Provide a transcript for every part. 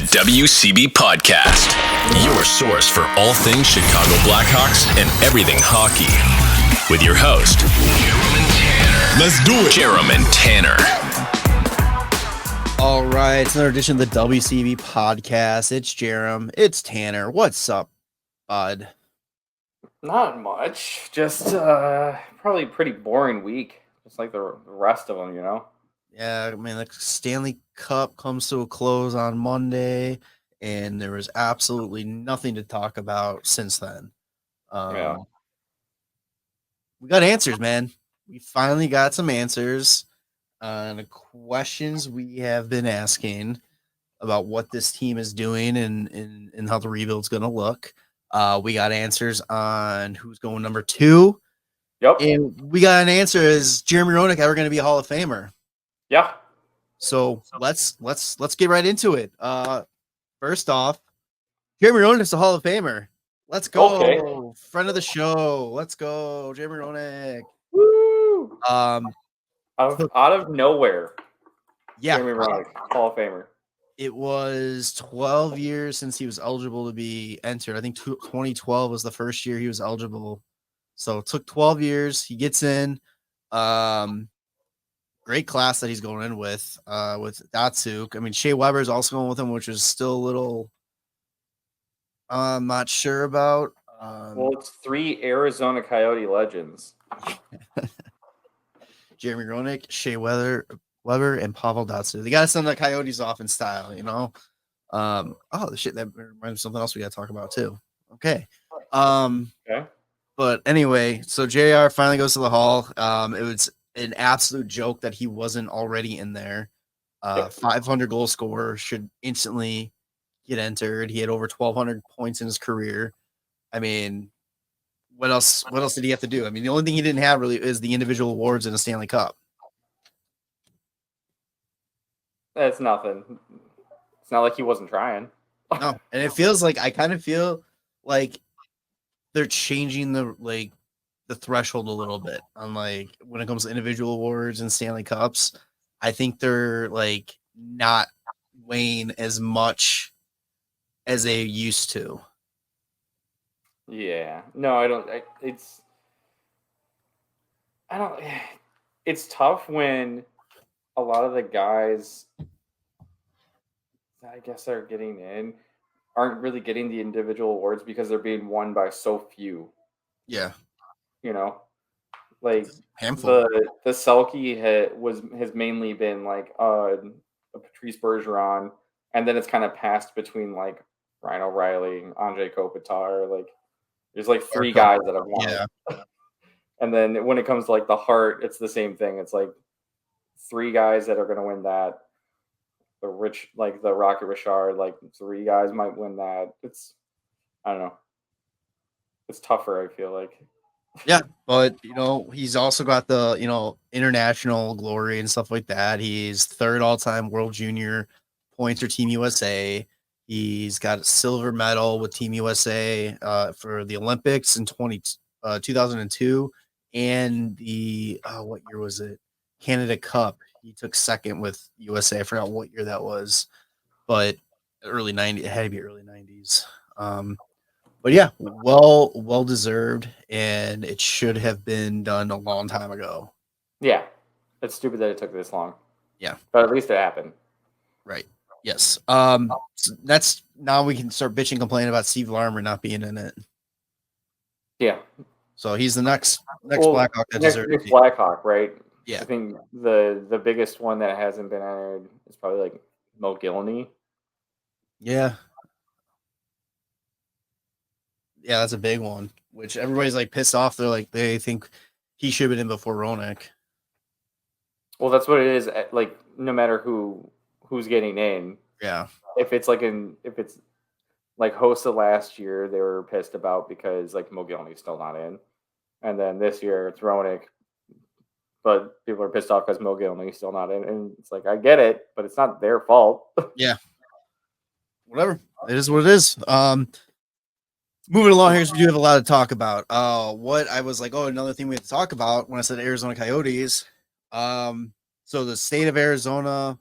WCB Podcast, your source for all things Chicago Blackhawks and everything hockey. With your host, Jeremy Tanner. Let's do it. Jeremy Tanner. All right, it's another edition of the WCB Podcast. It's Jerem. It's Tanner. What's up, bud? Not much. Just probably a pretty boring week. Just like the rest of them, you know? Yeah, I mean, the Stanley Cup comes to a close on Monday, and there was absolutely nothing to talk about since then. Yeah. We got answers, man. We finally got some answers on the questions we have been asking about what this team is doing and how the rebuild's going to look. We got answers on who's going number 2. Yep. And we got an answer: is Jeremy Roenick ever going to be a Hall of Famer? Yeah. So let's get right into it. First off, Jeremy Roenick's a Hall of Famer. Let's go. Okay. Friend of the show. Let's go, Jeremy Roenick. Woo! Out of nowhere. Yeah. Jeremy Roenick, Hall of Famer. It was 12 years since he was eligible to be entered. I think 2012 was the first year he was eligible. So it took 12 years. He gets in. Great class that he's going in with Datsuk. I mean, Shea Weber is also going with him, which is still a little I'm not sure about. Well, it's 3 Arizona Coyote legends. Jeremy Roenick, Shea Weber, and Pavel Datsuk. They got to send the Coyotes off in style, you know? The shit, that reminds me of something else we got to talk about, too. Okay. Okay. But anyway, so JR finally goes to the Hall. It was an absolute joke that he wasn't already in there. 500 goal scorer, should instantly get entered. He had over 1,200 points in his career. I mean, what else did he have to do? I mean, the only thing he didn't have really is the individual awards in a Stanley Cup. That's nothing. It's not like he wasn't trying. No, and it feels like I kind of feel like they're changing the threshold a little bit on when it comes to individual awards and Stanley Cups. I think they're not weighing as much as they used to. Yeah. No, I don't. It's tough when a lot of the guys I guess are getting in aren't really getting the individual awards because they're being won by so few. Yeah. You know, like handful. The Selke has mainly been a Patrice Bergeron, and then it's kind of passed between Ryan O'Reilly and Andrei Kopitar. There's 3 guys that have won. Yeah. And then when it comes to the Hart, it's the same thing. It's 3 guys that are going to win that. The Rocket Richard, 3 guys might win that. I don't know. It's tougher, I feel like. Yeah, but he's also got the international glory and stuff like that. He's 3rd all-time World Junior points for Team USA. He's got a silver medal with Team USA for the Olympics in 2002, and the what year was it? Canada Cup. He took 2nd with USA. I forgot what year that was, but early 90s. It had to be early 90s. But yeah, well deserved, and it should have been done a long time ago. Yeah, it's stupid that it took this long. Yeah, but at least it happened. Right. Yes. So that's now we can start bitching, complaining about Steve Larmer not being in it. Yeah. So he's the next Blackhawk that deserves next Blackhawk, right? Yeah. I think the biggest one that hasn't been entered is probably Mo Gilney. Yeah. Yeah, that's a big one, which everybody's pissed off. They're they think he should have been in before Roenick. Well, that's what it is. No matter who's getting in. Yeah. If it's Hossa last year, they were pissed about because Mo Gilney's still not in. And then this year it's Roenick, but people are pissed off because Mo Gilney's still not in. And it's I get it, but it's not their fault. Yeah. Whatever. It is what it is. Moving along here, we do have a lot to talk about. What I was another thing we have to talk about when I said Arizona Coyotes. So the state of Arizona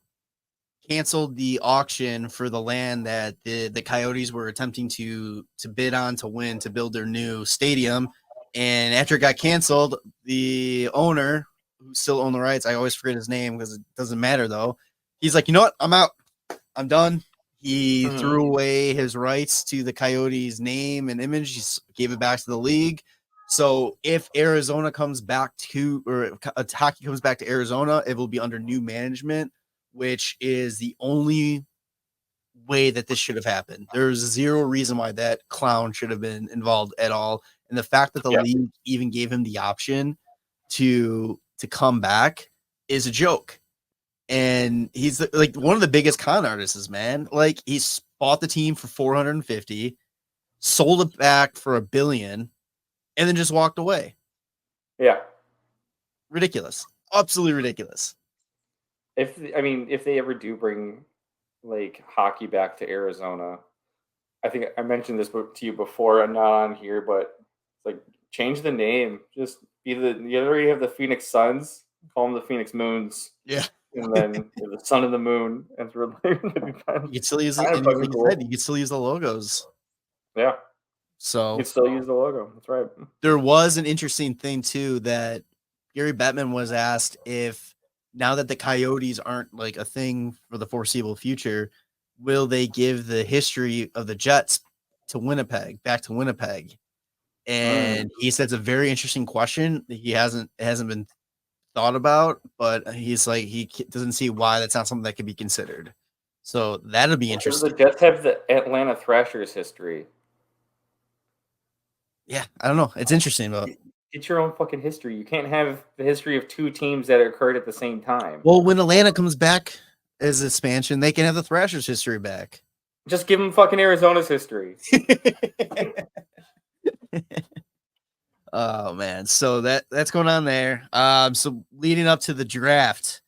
canceled the auction for the land that the Coyotes were attempting to bid on to win to build their new stadium. And after it got canceled, the owner, who still owned the rights, I always forget his name because it doesn't matter though. He's like, you know what? I'm out. I'm done. He threw away his rights to the Coyotes' name and image. He gave it back to the league. So if Arizona comes back to, or hockey comes back to Arizona, it will be under new management, which is the only way that this should have happened. There's zero reason why that clown should have been involved at all. And the fact that the league even gave him the option to come back is a joke. And he's like one of the biggest con artists, man. Like he's bought the team for 450, sold it back for $1 billion, and then just walked away. Yeah. Ridiculous. Absolutely ridiculous. If they ever do bring like hockey back to Arizona, I think I mentioned this to you before. I'm not on here, but like change the name. Just be you already have the Phoenix Suns. Call them the Phoenix Moons. Yeah. And then the sun and the moon. And it's really you can still use it. And like you said, you can still use the logos. Yeah. So you can still use the logo. That's right. There was an interesting thing too that Gary Bettman was asked if now that the Coyotes aren't like a thing for the foreseeable future, will they give the history of the Jets to Winnipeg, back to Winnipeg? And he said it's a very interesting question. It hasn't been thought about, but he's like, he doesn't see why that's not something that could be considered. So that'll be interesting. The Jets have the Atlanta Thrashers history. Yeah, I don't know. It's interesting, but get your own fucking history. You can't have the history of two teams that occurred at the same time. Well, when Atlanta comes back as expansion, they can have the Thrashers history back. Just give them fucking Arizona's history. Oh man, so that's going on there. So leading up to the draft,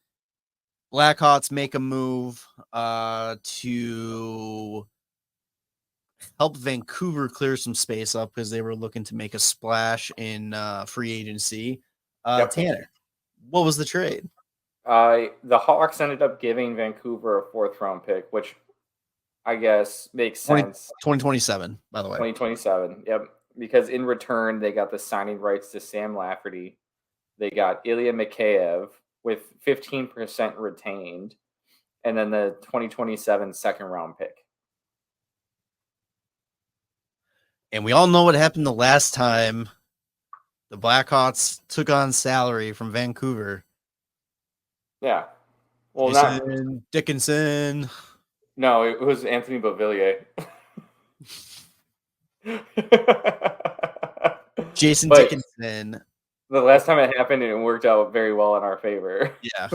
Blackhawks make a move to help Vancouver clear some space up because they were looking to make a splash in free agency. Tanner, what was the trade? The Hawks ended up giving Vancouver a 4th round pick, which I guess makes sense. 2027, by the way. 2027. Yep. Because in return, they got the signing rights to Sam Lafferty. They got Ilya Mikheyev with 15% retained, and then the 2027 2nd-round pick. And we all know what happened the last time the Blackhawks took on salary from Vancouver. Yeah. Well, Jason Dickinson. No, it was Anthony Beauvillier. Jason Dickinson. The last time it happened, it worked out very well in our favor. Yeah.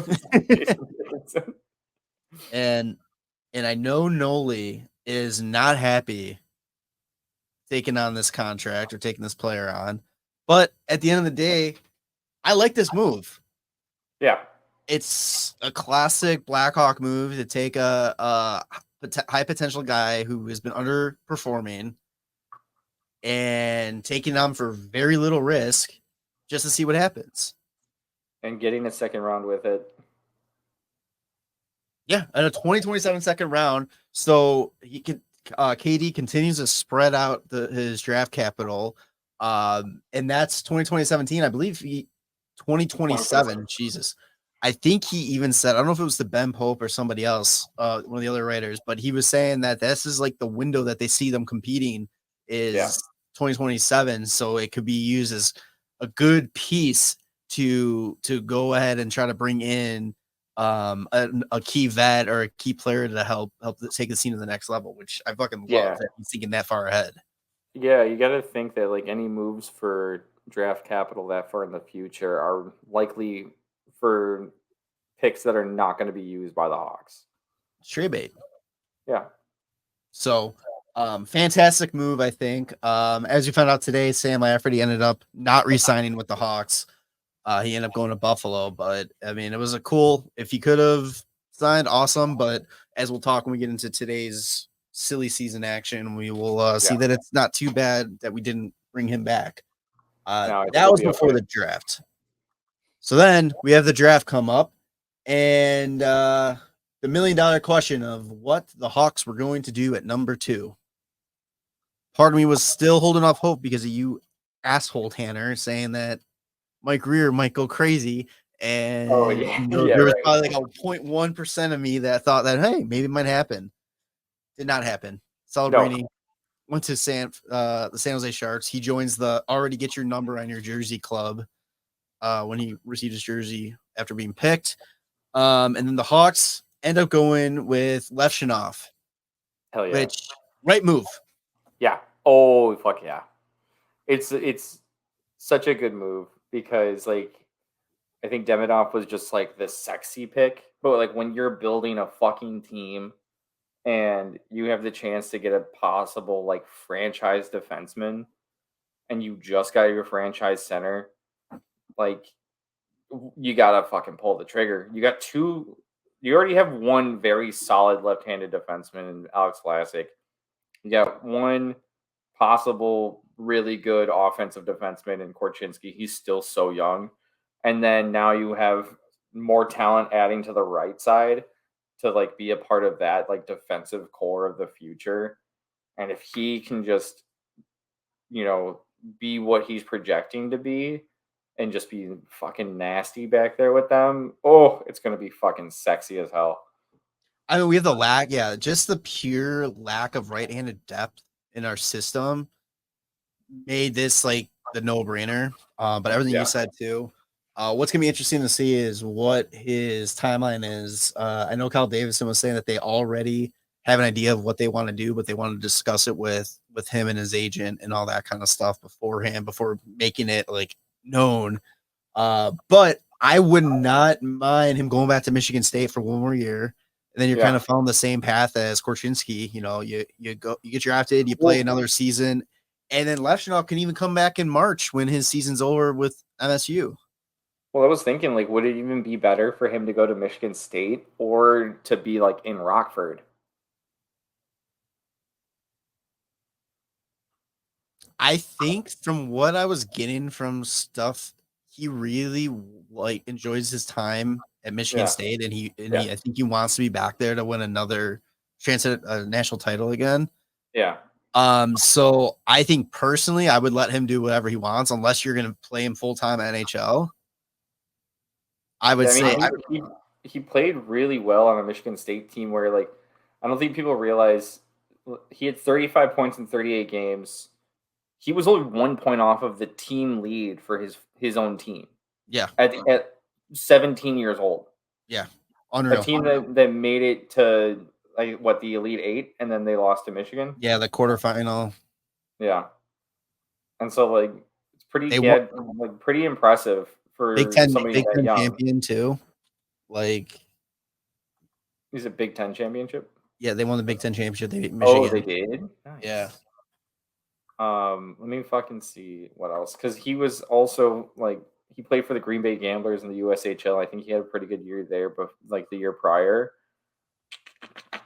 and I know Noli is not happy taking on this contract or taking this player on, but at the end of the day, I like this move. Yeah. It's a classic Blackhawk move to take a high potential guy who has been underperforming and taking them for very little risk just to see what happens. And getting a 2nd round with it. Yeah, and a 2027 2nd round. So he can KD continues to spread out his draft capital. And that's 2017. I believe 2027. Jesus. I think he even said, I don't know if it was the Ben Pope or somebody else, one of the other writers, but he was saying that this is like the window that they see them competing is 2027. So it could be used as a good piece to go ahead and try to bring in a key vet or a key player to help take the scene to the next level, which I fucking love that he's thinking that far ahead. Yeah, you got to think that like any moves for draft capital that far in the future are likely for picks that are not going to be used by the Hawks. Trade bait. Yeah. So, fantastic move, I think. As you found out today, Sam Lafferty ended up not re-signing with the Hawks. He ended up going to Buffalo, but I mean, it was a cool, if he could have signed, awesome. But as we'll talk when we get into today's silly season action, we will see that it's not too bad that we didn't bring him back. That was before the draft. So then we have the draft come up, and the $1 million question of what the Hawks were going to do at number 2. Part of me was still holding off hope because of you asshole Tanner saying that Mike Rear might go crazy. And there was probably like a 0.1% of me that thought that, hey, maybe it might happen. Did not happen. Celebrini went to the San Jose Sharks. He joins the already get your number on your jersey club when he received his jersey after being picked. And then the Hawks end up going with Levshunov. Hell yeah. Which, right move. Yeah. Oh, fuck yeah. It's such a good move because, like, I think Demidov was just, like, the sexy pick. But, like, when you're building a fucking team and you have the chance to get a possible, like, franchise defenseman and you just got your franchise center, like, you gotta fucking pull the trigger. You already have one very solid left-handed defenseman in Alex Vlasic. You got one possible really good offensive defenseman in Korchinski. He's still so young. And then now you have more talent adding to the right side to, like, be a part of that, like, defensive core of the future. And if he can just, be what he's projecting to be and just be fucking nasty back there with them, it's going to be fucking sexy as hell. I mean, we have the lack, just the pure lack of right-handed depth in our system made this like the no-brainer. But everything you said too. What's gonna be interesting to see is what his timeline is. I know Kyle Davidson was saying that they already have an idea of what they want to do, but they want to discuss it with him and his agent and all that kind of stuff beforehand, before making it like known. But I would not mind him going back to Michigan State for one more year. And then you're kind of following the same path as Korchinski. You get drafted, you play another season, and then Levshunov can even come back in March when his season's over with MSU. Well, I was thinking, like, would it even be better for him to go to Michigan State or to be, like, in Rockford? I think from what I was getting from stuff, he really like enjoys his time at Michigan State, and I think he wants to be back there to win another chance at a national title again. Yeah. So I think personally, I would let him do whatever he wants, unless you're going to play him full time NHL. I would say he played really well on a Michigan State team where, like, I don't think people realize he had 35 points in 38 games. He was only 1 point off of the team lead for his own team. Yeah. At 17 years old. Yeah. Unreal. A team that made it to, like, the Elite Eight, and then they lost to Michigan. Yeah, the quarterfinal. Yeah. And so, like, it's pretty impressive for somebody Big that Ten young. champion too. Like, He's a Big Ten championship. Yeah, they won the Big Ten championship. They beat Michigan. Oh, they did? Nice. Yeah. Let me fucking see what else. Because he was also, like, he played for the Green Bay Gamblers in the USHL. I think he had a pretty good year there, but, like, the year prior. I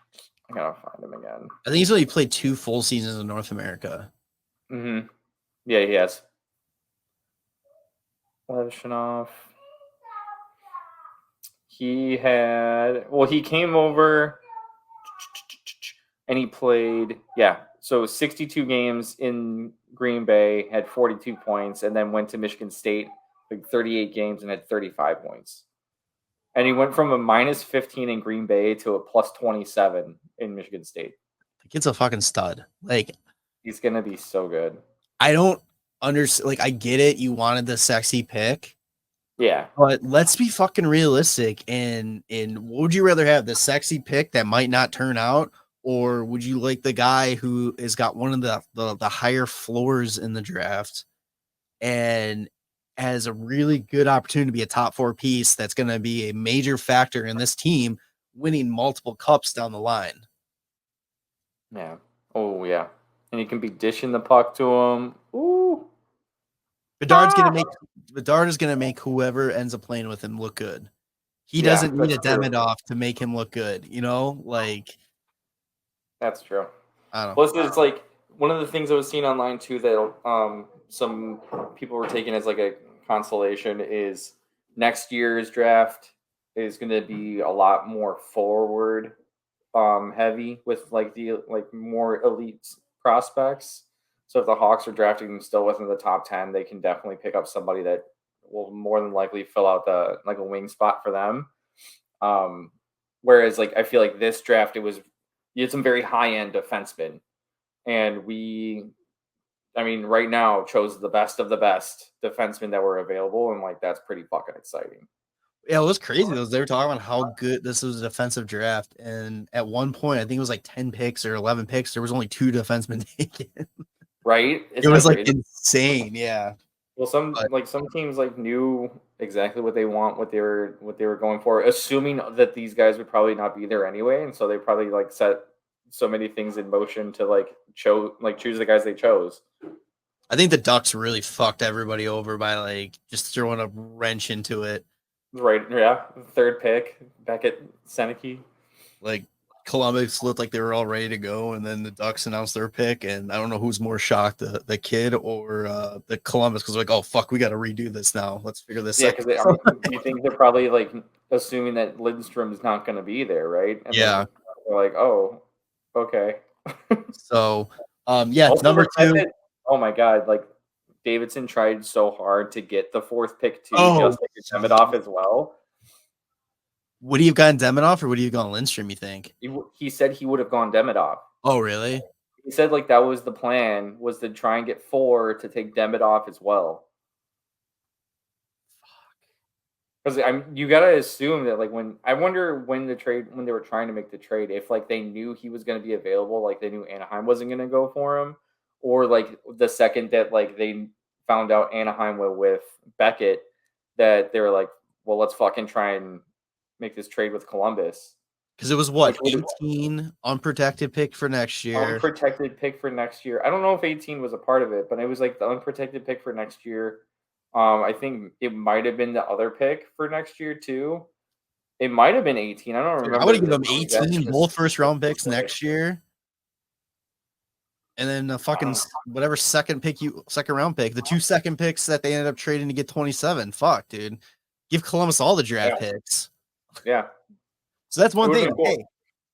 gotta find him again. I think he's only played 2 full seasons in North America. Mm-hmm. Yeah, he has. Levshunov. He came over and he played, so 62 games in Green Bay, had 42 points, and then went to Michigan State, like 38 games, and had 35 points. And he went from a minus 15 in Green Bay to a plus 27 in Michigan State. The kid's a fucking stud. Like, he's gonna be so good. I don't understand. Like, I get it. You wanted the sexy pick. Yeah. But let's be fucking realistic. And what would you rather have, the sexy pick that might not turn out, or would you like the guy who has got one of the higher floors in the draft and has a really good opportunity to be a top 4 piece that's going to be a major factor in this team winning multiple cups down the line? Yeah. Oh, yeah. And you can be dishing the puck to him. Ooh. Bedard is gonna make whoever ends up playing with him look good. He doesn't need a Demidov to make him look good, like. That's true. I don't know. Plus, it's like one of the things I was seeing online too that some people were taking as like a consolation is next year's draft is going to be a lot more forward heavy with like the more elite prospects. So if the Hawks are drafting them still within the top 10, they can definitely pick up somebody that will more than likely fill out the like a wing spot for them. Whereas like I feel like this draft, you had some very high end defensemen, and right now chose the best of the best defensemen that were available, and like that's pretty fucking exciting. Yeah, it was crazy. They were talking about how good this was a defensive draft, and at one point, I think it was like 10 picks or 11 picks. There was only 2 defensemen taken. Right? It was like insane. Yeah. Well, some teams like knew exactly what they were going for, assuming that these guys would probably not be there anyway, and so they probably like set so many things in motion to choose the guys they chose. I think the Ducks really fucked everybody over by like just throwing a wrench into it. Right, yeah. Third pick, Beckett, Seneke. Like Columbus looked like they were all ready to go, and then the Ducks announced their pick, and I don't know who's more shocked, the kid or the Columbus, because like, oh fuck, we got to redo this now. Let's figure this out. Yeah, because you think they're probably like assuming that Lindstrom is not going to be there, right? And yeah. They're like, oh, okay. So, yeah, also number 2. Oh my god, like Davidson tried so hard to get the 4th pick too, just to get Demidov as well. Would he have gotten Demidov or would he have gone Lindstrom, you think? He said he would have gone Demidov. Oh, really? He said like that was the plan, was to try and get 4 to take Demidov as well. Because you gotta assume that like when they were trying to make the trade, if like they knew he was going to be available, like they knew Anaheim wasn't going to go for him, or like the second that like they found out Anaheim went with Beckett, that they were like, well, let's fucking try and make this trade with Columbus. Because it was what, 18 unprotected pick for next year. Unprotected pick for next year. I don't know if 18 was a part of it, but it was like the unprotected pick for next year. I think it might have been the other pick for next year too. It might have been 18. I don't remember. I would have given them 18, both first round picks next year. And then the fucking whatever second round pick, the 2 second picks that they ended up trading to get 27. Fuck, dude. Give Columbus all the draft picks. Yeah. So that's one thing. Cool. Hey,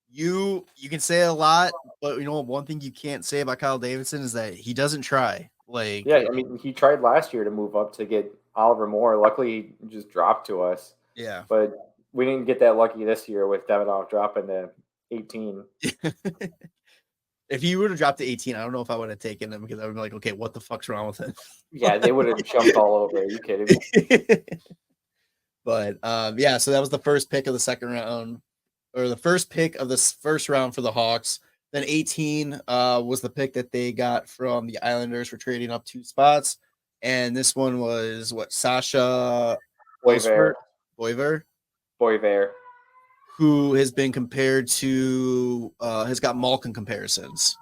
you can say a lot, but you know one thing you can't say about Kyle Davidson is that he doesn't try. Like, yeah, I mean, he tried last year to move up to get Oliver Moore. Luckily, he just dropped to us. Yeah. But we didn't get that lucky this year with Demidov dropping to 18. If he would have dropped to 18, I don't know if I would have taken him, because I would be like, okay, what the fuck's wrong with him? Yeah, they would have jumped all over. Are you kidding me? But yeah, so that was the first pick of the second round, or the first pick of this first round for the Hawks. Then 18 was the pick that they got from the Islanders for trading up 2 spots. And this one was Sasha Boiver, who has been compared to has got Malkin comparisons.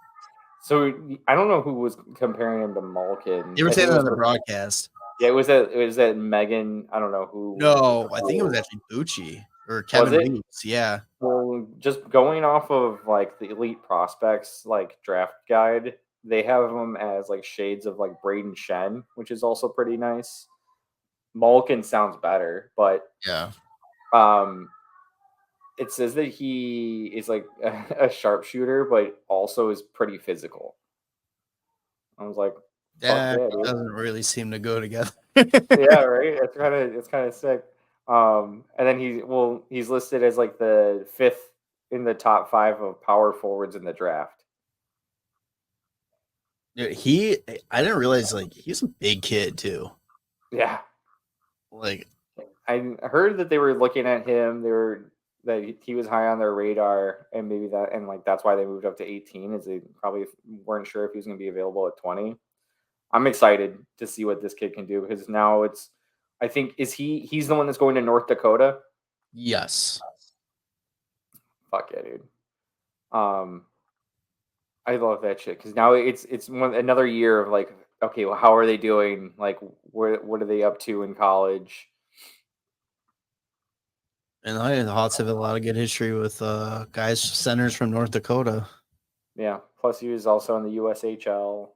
So I don't know who was comparing him to Malkin. They were saying that on the broadcast. Yeah, it was that Megan. I don't know who. No, I think it was actually Bucci or Kevin Reeves. Yeah. Well, just going off of like the elite prospects like draft guide, they have them as like shades of like Braden Shen, which is also pretty nice. Malkin sounds better, but yeah. It says that he is like a sharpshooter, but also is pretty physical. I was like, that doesn't really seem to go together. Yeah, right. It's kind of sick. And then he's listed as like the 5th in the top 5 of power forwards in the draft. Dude, I didn't realize like he's a big kid too. Yeah. Like I heard that they were looking at him. That he was high on their radar, and maybe that's why they moved up to 18, is they probably weren't sure if he was going to be available at 20. I'm excited to see what this kid can do, because now I think he's the one that's going to North Dakota. Yes. Fuck yeah, dude. I love that shit, because now it's another year of like, okay, well, how are they doing? Like, what are they up to in college? And the Hawks have a lot of good history with centers from North Dakota. Yeah. Plus, he was also in the USHL.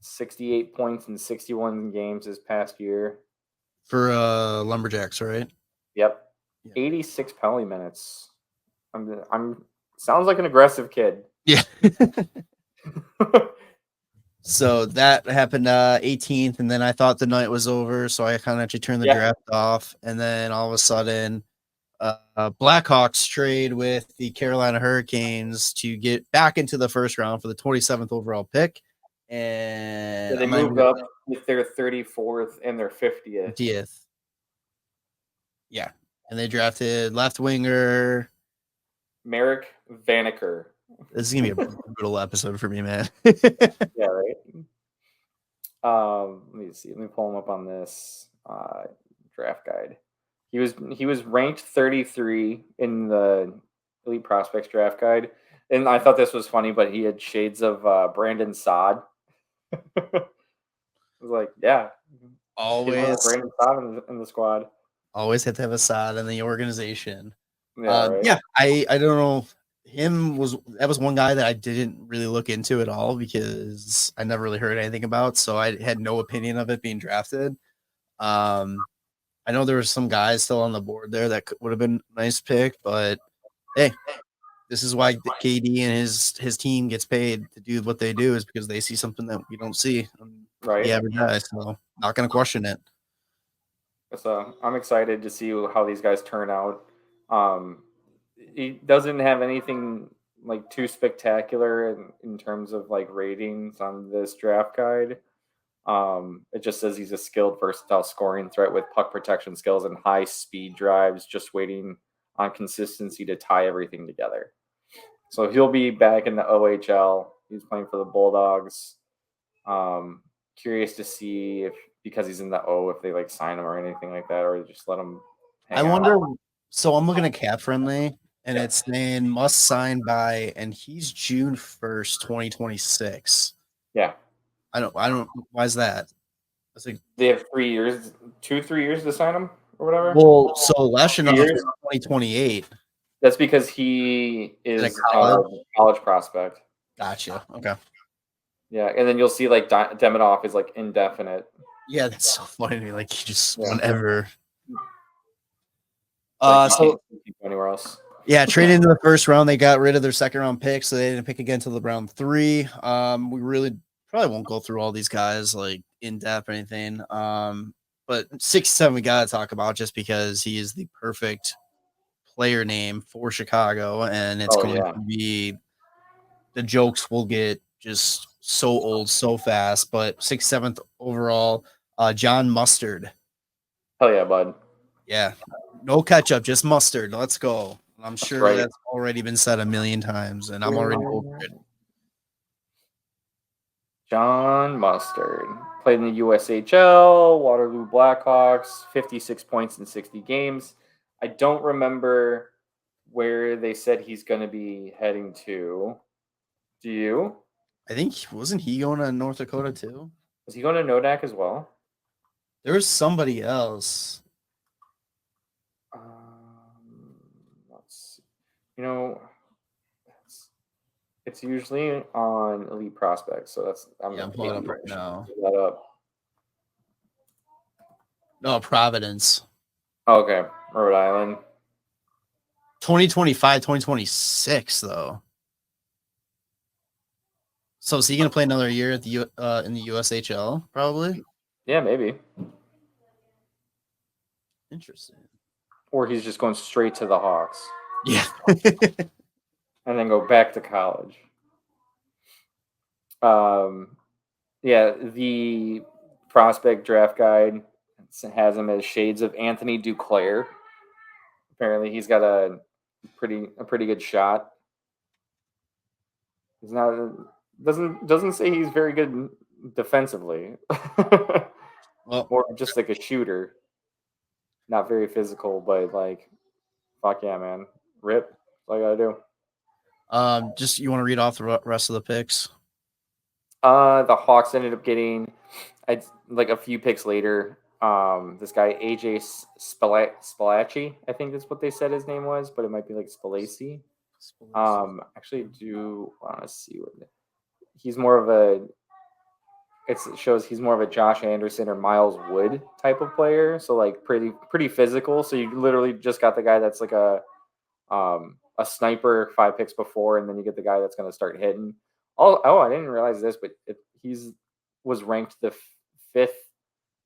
68 points in 61 games this past year. For Lumberjacks, right? Yep. 86 penalty minutes. I'm sounds like an aggressive kid. Yeah. So that happened 18th, and then I thought the night was over, so I kind of actually turned the draft off, and then all of a sudden, Blackhawks trade with the Carolina Hurricanes to get back into the first round for the 27th overall pick, and they moved up with their 34th and their 50th. Yeah, and they drafted left winger Marek Vanacker. This is gonna be a brutal episode for me, man. Yeah, right. Let me see. Let me pull him up on this draft guide. He was ranked 33 in the Elite Prospects draft guide, and I thought this was funny, but he had shades of Brandon Saad. I was like, yeah, always Brandon Saad in the squad. Always have to have a Saad in the organization. Yeah, right. Yeah, I don't know. That was one guy that I didn't really look into at all because I never really heard anything about, so I had no opinion of it being drafted. I know there were some guys still on the board there that would have been a nice pick, but hey, this is why KD and his team gets paid to do what they do, is because they see something that we don't see. Right. The average guy, so not going to question it. So I'm excited to see how these guys turn out. He doesn't have anything like too spectacular in terms of like ratings on this draft guide. It just says he's a skilled, versatile scoring threat with puck protection skills and high speed drives, just waiting on consistency to tie everything together. So he'll be back in the OHL. He's playing for the Bulldogs. Curious to see if, because he's in the O, if they like sign him or anything like that, or just let him hang out. Wonder. So I'm looking at Cap Friendly, and it's saying must sign by, and he's June 1st, 2026. Yeah. I don't. Why is that? Like, they have 3 years, 3 years to sign him or whatever. Well, so Levshunov is 2028. That's because he is a college prospect. Gotcha. Okay. Yeah, and then you'll see like Demidov is like indefinite. Yeah, that's so funny to me. Like he just whenever. So anywhere else. Yeah, traded into the first round. They got rid of their second round pick, so they didn't pick again until the round 3. We really probably won't go through all these guys like in depth or anything. But 6-7 we gotta talk about just because he is the perfect player name for Chicago, and it's going to be, the jokes will get just so old so fast. But 6th, 7th overall, John Mustard. Hell yeah, bud. Yeah, no ketchup, just mustard. Let's go. I'm sure that's already been said a million times, and I'm already over it. John Mustard played in the USHL, Waterloo Blackhawks, 56 points in 60 games. I don't remember where they said he's going to be heading to. Do you? I think, wasn't he going to North Dakota too? Was he going to Nodak as well? There was somebody else. Let's see. You know, it's usually on Elite Prospects, so that's I'm pulling up right now. That up. No, Providence. Okay, Rhode Island. 2025, 2026 though. So is he going to play another year at the in the USHL? Probably. Yeah, maybe. Interesting. Or he's just going straight to the Hawks. Yeah. And then go back to college. Yeah, the prospect draft guide has him as shades of Anthony Duclair. Apparently, he's got a pretty good shot. He's not doesn't say he's very good defensively. Well, or just like a shooter. Not very physical, but like, fuck yeah, man. Rip. That's all I gotta do. Just you want to read off the rest of the picks? The Hawks ended up getting, like a few picks later. This guy AJ Spalacci, I think that's what they said his name was, but it might be like Spalacy. Actually, do want to see what he's more of a it shows he's more of a Josh Anderson or Miles Wood type of player. So like pretty physical. So you literally just got the guy that's like a sniper 5 picks before, and then you get the guy that's going to start hitting. Oh, I didn't realize this, but he's was ranked the 5th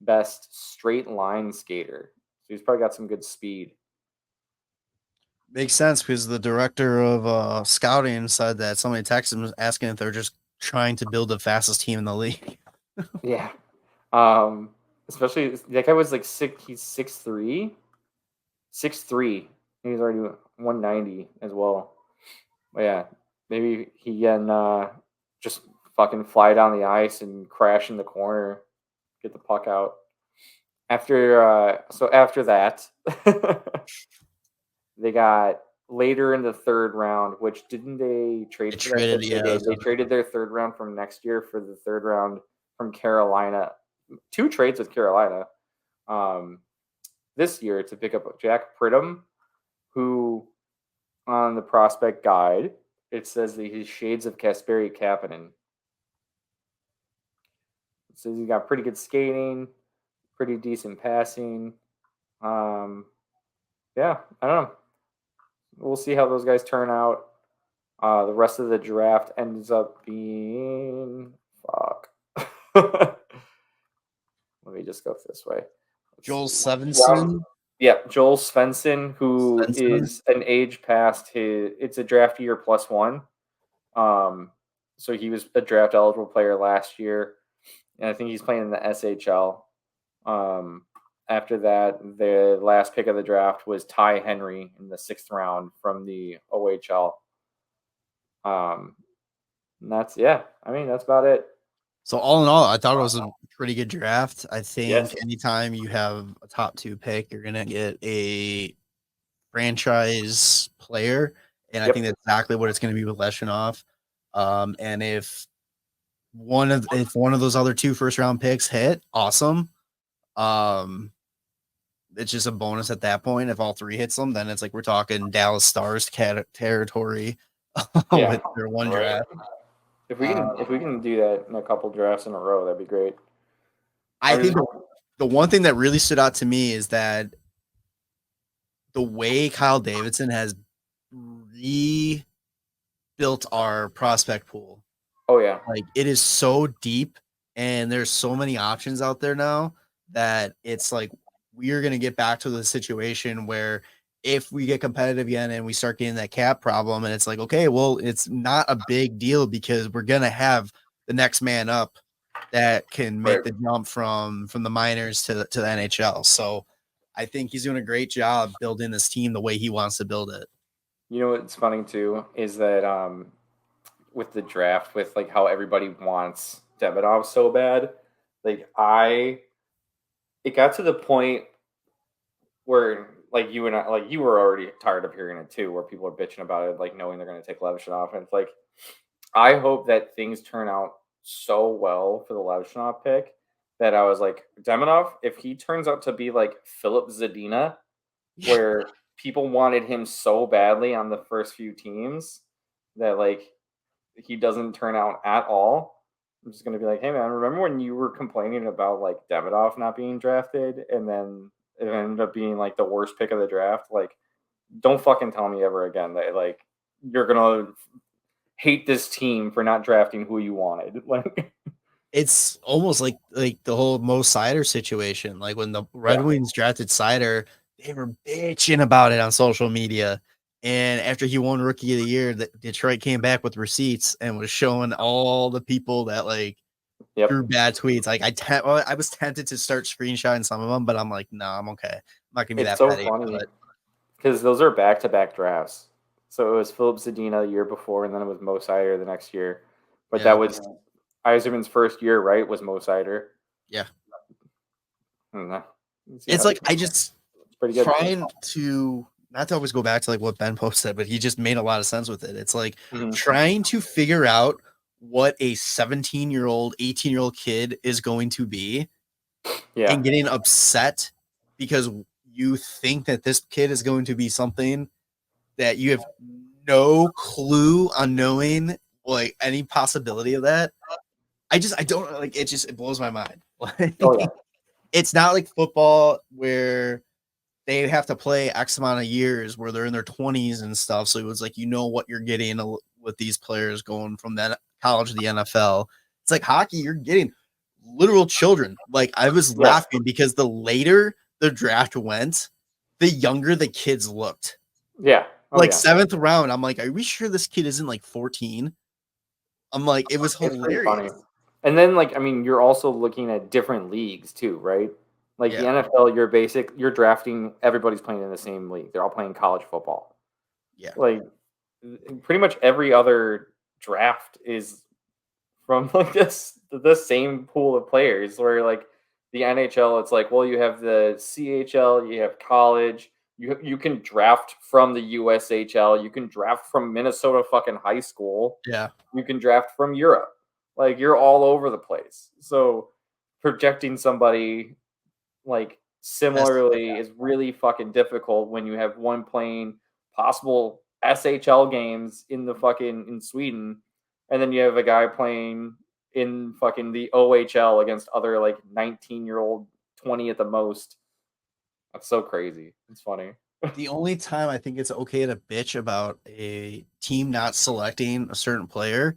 best straight line skater. So he's probably got some good speed. Makes sense because the director of scouting said that somebody texted him asking if they're just trying to build the fastest team in the league. Yeah. Especially that guy was like he's 6'3". 6'3". He's already 190 as well. But yeah, maybe he can just fucking fly down the ice and crash in the corner, get the puck out. After that, they got later in the 3rd round, which didn't they trade for that? They traded their 3rd round from next year for the 3rd round from Carolina. 2 trades with Carolina this year to pick up Jack Pridham, who on the prospect guide, it says that he's shades of Kasperi Kapanen. It says he's got pretty good skating, pretty decent passing. Yeah, I don't know. We'll see how those guys turn out. The rest of the draft ends up being Let me just go this way. Joel Svensson. Yeah, Joel Svensson, who is an age past his. It's a draft year +1. So he was a draft eligible player last year, and I think he's playing in the SHL. After that, the last pick of the draft was Ty Henry in the 6th round from the OHL. And that's about it. So all in all, I thought it was a pretty good draft. I think anytime you have a top 2 pick, you're gonna get a franchise player, and I think that's exactly what it's gonna be with Levshunov. And if one of those other 2 first-round picks hit, awesome. It's just a bonus at that point. If all 3 hits them, then it's like we're talking Dallas Stars territory with their one draft. If we can do that in a couple drafts in a row, that'd be great. I think the one thing that really stood out to me is that the way Kyle Davidson has rebuilt our prospect pool. Oh yeah, like it is so deep, and there's so many options out there now that it's like we are going to get back to the situation where if we get competitive again and we start getting that cap problem, and it's like, okay, well, it's not a big deal because we're going to have the next man up that can make the jump from the minors to the NHL. So I think he's doing a great job building this team the way he wants to build it. You know what's funny too is that with the draft, with like how everybody wants Davidson so bad, like it got to the point where like you and I, like you were already tired of hearing it too, where people are bitching about it, like knowing they're going to take Levshunov, and it's like I hope that things turn out so well for the Levshunov pick that I was like, Demonov, if he turns out to be like Philip Zadina, where people wanted him so badly on the first few teams that like he doesn't turn out at all, I'm just gonna be like, hey man, remember when you were complaining about like Davidov not being drafted and then it ended up being like the worst pick of the draft? Like, don't fucking tell me ever again that like you're gonna hate this team for not drafting who you wanted. Like, it's almost like the whole Mo Seider situation. Like when the Red Wings drafted Seider, they were bitching about it on social media. And after he won Rookie of the Year, Detroit came back with receipts and was showing all the people that like threw bad tweets. Like I was tempted to start screenshotting some of them, but I'm like, no, I'm okay. I'm not gonna be that petty. Funny because those are back-to-back drafts. So it was Philip Zadina the year before, and then it was Mo Seider the next year. But that was Yzerman's first year, right? Was Mo Seider? Yeah. It's like I just trying to not to always go back to like what Ben Post said, but he just made a lot of sense with it. It's like trying to figure out what a 17-year-old, 18-year-old kid is going to be, and getting upset because you think that this kid is going to be something that you have no clue on knowing like any possibility of that. I don't like it. It blows my mind. Oh yeah, It's not like football where they have to play X amount of years where they're in their 20s and stuff. So it was like, what you're getting with these players going from that college to the NFL. It's like hockey, you're getting literal children. Like I was laughing because the later the draft went, the younger the kids looked. yeah. Oh, like yeah. 7th round, I'm like, are we sure this kid isn't like 14? I'm like, it was hilarious. Funny. And then, like, I mean, you're also looking at different leagues too, right? Like the NFL, you're drafting, everybody's playing in the same league. They're all playing college football. Yeah. Like pretty much every other draft is from like the same pool of players where like the NHL, it's like, well, you have the CHL, you have college, you can draft from the USHL, you can draft from Minnesota fucking high school. Yeah. You can draft from Europe. Like you're all over the place. So projecting somebody like similarly is really fucking difficult when you have one playing possible SHL games in the fucking in Sweden, and then you have a guy playing in fucking the OHL against other like 19-year-old, 20 at the most. That's so crazy. It's funny. The only time I think it's okay to bitch about a team not selecting a certain player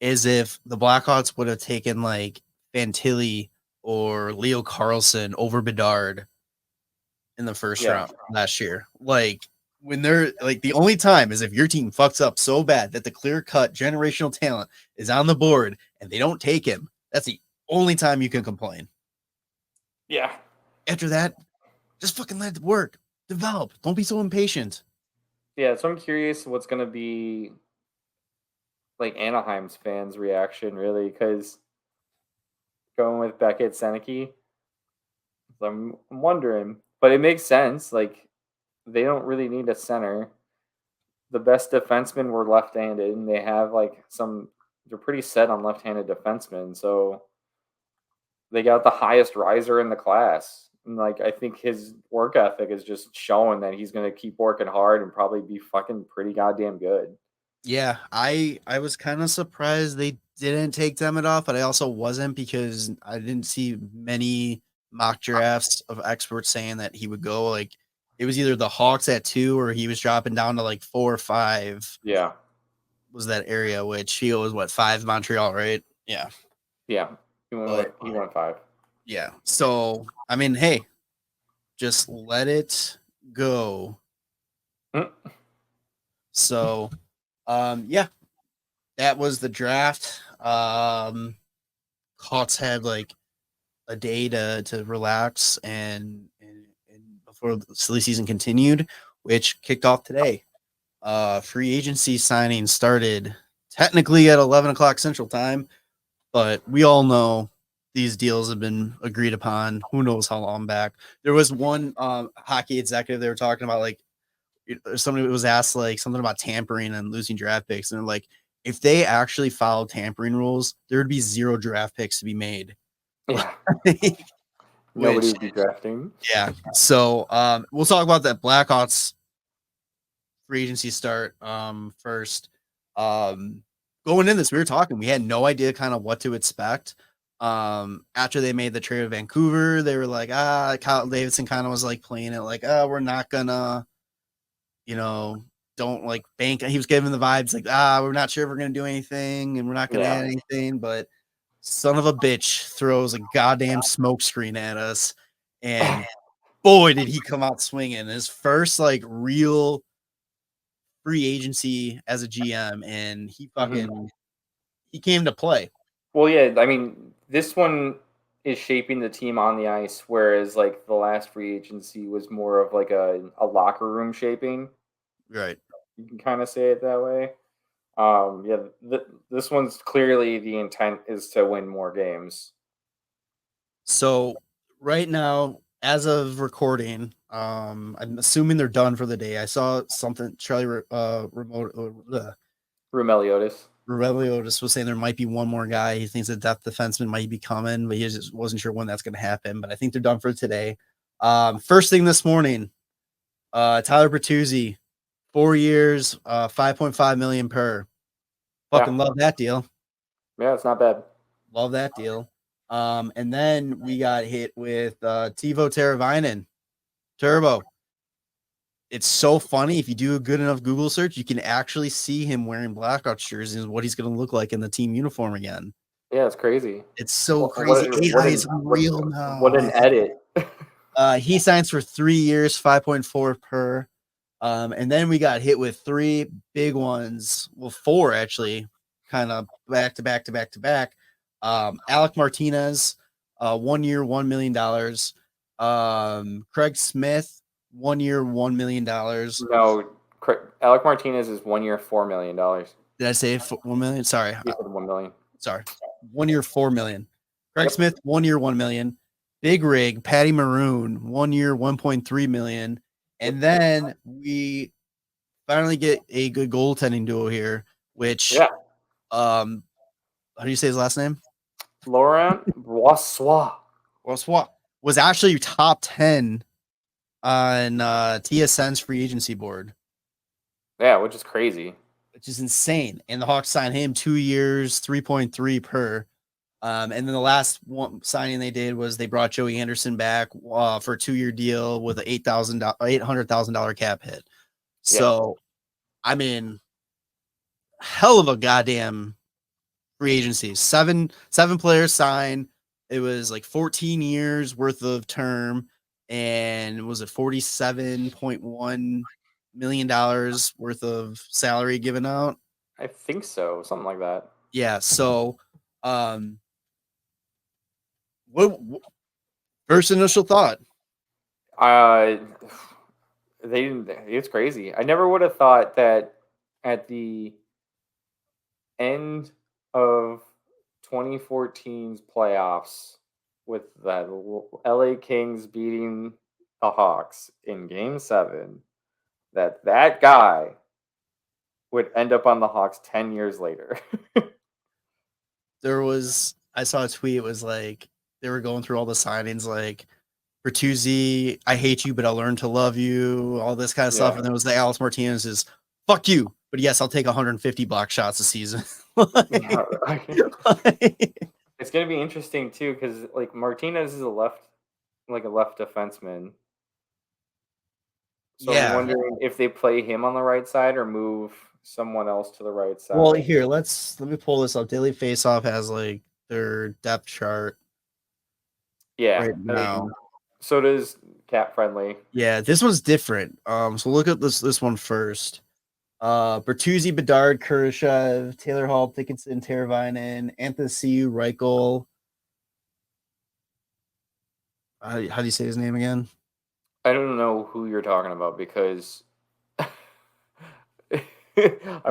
is if the Blackhawks would have taken like Fantilli or Leo Carlson over Bedard in the first round last year. Like when they're like the only time is if your team fucks up so bad that the clear-cut generational talent is on the board and they don't take him. That's the only time you can complain. Yeah. After that, just fucking let it work. Develop. Don't be so impatient. Yeah, so I'm curious what's gonna be like Anaheim's fans' reaction, really, because going with Beckett Seneke, I'm wondering, but it makes sense. Like they don't really need a center. The best defensemen were left-handed, and they have like some. They're pretty set on left-handed defensemen, so they got the highest riser in the class. And like I think his work ethic is just showing that he's going to keep working hard and probably be fucking pretty goddamn good. Yeah, I was kind of surprised they didn't take Demidov, but I also wasn't because I didn't see many mock drafts of experts saying that he would go. Like it was either the Hawks at 2 or he was dropping down to like 4 or 5. Yeah, was that area, which he was what 5 Montreal, right? Yeah. Yeah, he went 5. Yeah. So I mean, hey, just let it go. So, yeah, that was the draft. Hawks had like a day to relax and before the silly season continued, which kicked off today. Free agency signing started technically at 11 o'clock Central Time, but we all know these deals have been agreed upon. Who knows how long back? There was one hockey executive they were talking about, like somebody was asked like something about tampering and losing draft picks, and they're like, if they actually followed tampering rules, there would be 0 draft picks to be made. Yeah. Nobody would be drafting. Yeah. So we'll talk about that Blackhawks free agency start first. Going in this, we were talking, we had no idea kind of what to expect. After they made the trade of Vancouver, they were like, Kyle Davidson kind of was like playing it like, we're not gonna, don't like bank. He was giving the vibes like, we're not sure if we're gonna do anything and we're not gonna add anything, but son of a bitch throws a goddamn smoke screen at us, and boy did he come out swinging. His first like real free agency as a GM, and he fucking he came to play. Well, yeah, I mean, this one is shaping the team on the ice, whereas like the last free agency was more of like a locker room shaping. Right. You can kind of say it that way. This one's clearly the intent is to win more games. So right now, as of recording, I'm assuming they're done for the day. I saw something Charlie Roumeliotis was saying there might be one more guy. He thinks a depth defenseman might be coming, but he just wasn't sure when that's going to happen. But I think they're done for today. First thing this morning, Tyler Bertuzzi, 4 years, $5.5 million per. Fucking love that deal. Yeah, it's not bad. Love that deal. And then we got hit with Teuvo Teravainen. Turbo. It's so funny. If you do a good enough Google search, you can actually see him wearing Blackhawks jerseys and what he's going to look like in the team uniform again. Yeah, it's crazy. It's so crazy. AI is real now. What an edit. He signs for 3 years, 5.4 per. And then we got hit with 3 big ones. Well, 4 actually, kind of back to back to back to back. Alec Martinez, 1 year, $1 million. Craig Smith, 1 year, $1 million. No, Alec Martinez is 1 year, $4 million. Did I say 1 million? Sorry. He said 1 million. Sorry. 1 year, $4 million. Craig Smith, 1 year, $1 million. Big Rig, Patty Maroon, 1 year, $1.3 million. And then we finally get a good goaltending duo here, which how do you say his last name? Laurent Brossoit. Was actually top 10 on TSN's free agency board. Yeah, which is crazy. Which is insane. And the Hawks signed him 2 years, 3.3 per. And then the last one signing they did was they brought Joey Anderson back for a 2-year deal with an $800,000 cap hit. So, I mean, hell of a goddamn free agency. Seven players signed. It was like 14 years worth of term, and was it $47.1 million worth of salary given out? I think so, something like that. Yeah. So, what first initial thought? It's crazy. I never would have thought that at the end of 2014's playoffs, with the LA Kings beating the Hawks in Game 7, that guy would end up on the Hawks 10 years later. I saw a tweet. It was like they were going through all the signings, like Bertuzzi, I hate you, but I'll learn to love you, all this kind of stuff. And there was the Alex Martinez is fuck you, but yes, I'll take 150 block shots a season. It's gonna be interesting too, because like Martinez is a left defenseman. So I'm wondering if they play him on the right side or move someone else to the right side. Well, here, let me pull this up. Daily Faceoff has like their depth chart. Yeah. Right now. So does Cap Friendly. Yeah, this one's different. So look at this one first. Bertuzzi, Bedard, Kurashev, Taylor Hall, Dickinson, Teravainen, Anthony Reichel. How do you say his name again? I don't know who you're talking about because I'm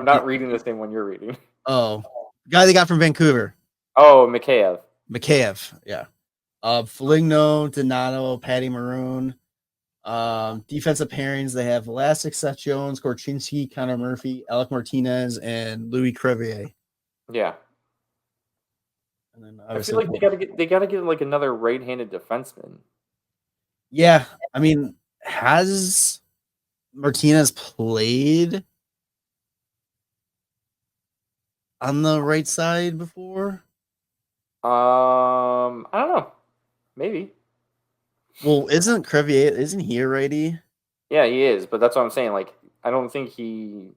not reading the same one you're reading. Oh, guy they got from Vancouver. Oh, Mikheyev, yeah. Foligno, Donato, Patty Maroon. Defensive pairings, they have Vlasic, Seth Jones, Korchinski, Connor Murphy, Alec Martinez, and Louis Crevier. Yeah. And then I feel like they gotta get like another right-handed defenseman. Yeah, I mean, has Martinez played on the right side before? I don't know. Maybe. Well, isn't he a righty? Yeah, he is, but that's what I'm saying. Like, I don't think he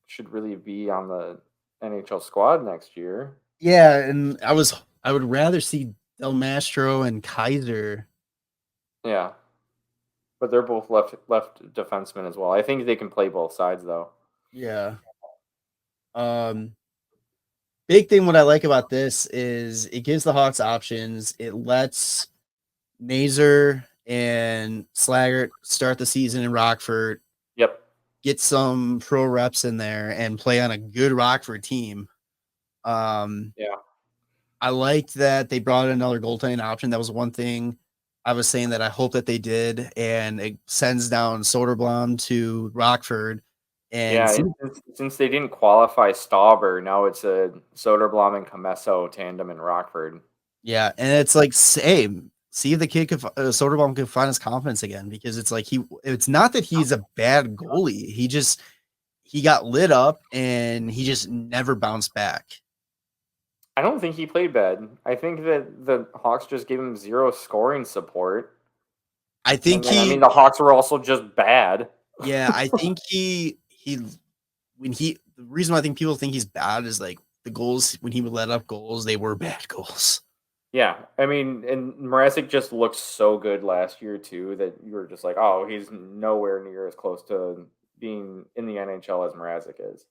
should really be on the NHL squad next year. Yeah, and I would rather see Del Mastro and Kaiser. Yeah, but they're both left defensemen as well. I think they can play both sides though. Yeah. Big thing what I like about this is it gives the Hawks options. It lets Mazer and Slaggert start the season in Rockford. Yep. Get some pro reps in there and play on a good Rockford team. Yeah. I liked that they brought in another goaltending option. That was one thing I was saying that I hope that they did, and it sends down Soderblom to Rockford. And since they didn't qualify Stauber, now it's a Soderblom and Comesso tandem in Rockford. Yeah, and it's like, same. See if the kid could Soderblom can find his confidence again, because it's like it's not that he's a bad goalie. He got lit up and he just never bounced back. I don't think he played bad. I think that the Hawks just gave him zero scoring support. I think the Hawks were also just bad. Yeah, I think the reason why I think people think he's bad is like the goals when he would let up goals, they were bad goals. Yeah, I mean, and Mrazek just looked so good last year too that you were just like, oh, he's nowhere near as close to being in the NHL as Mrazek is.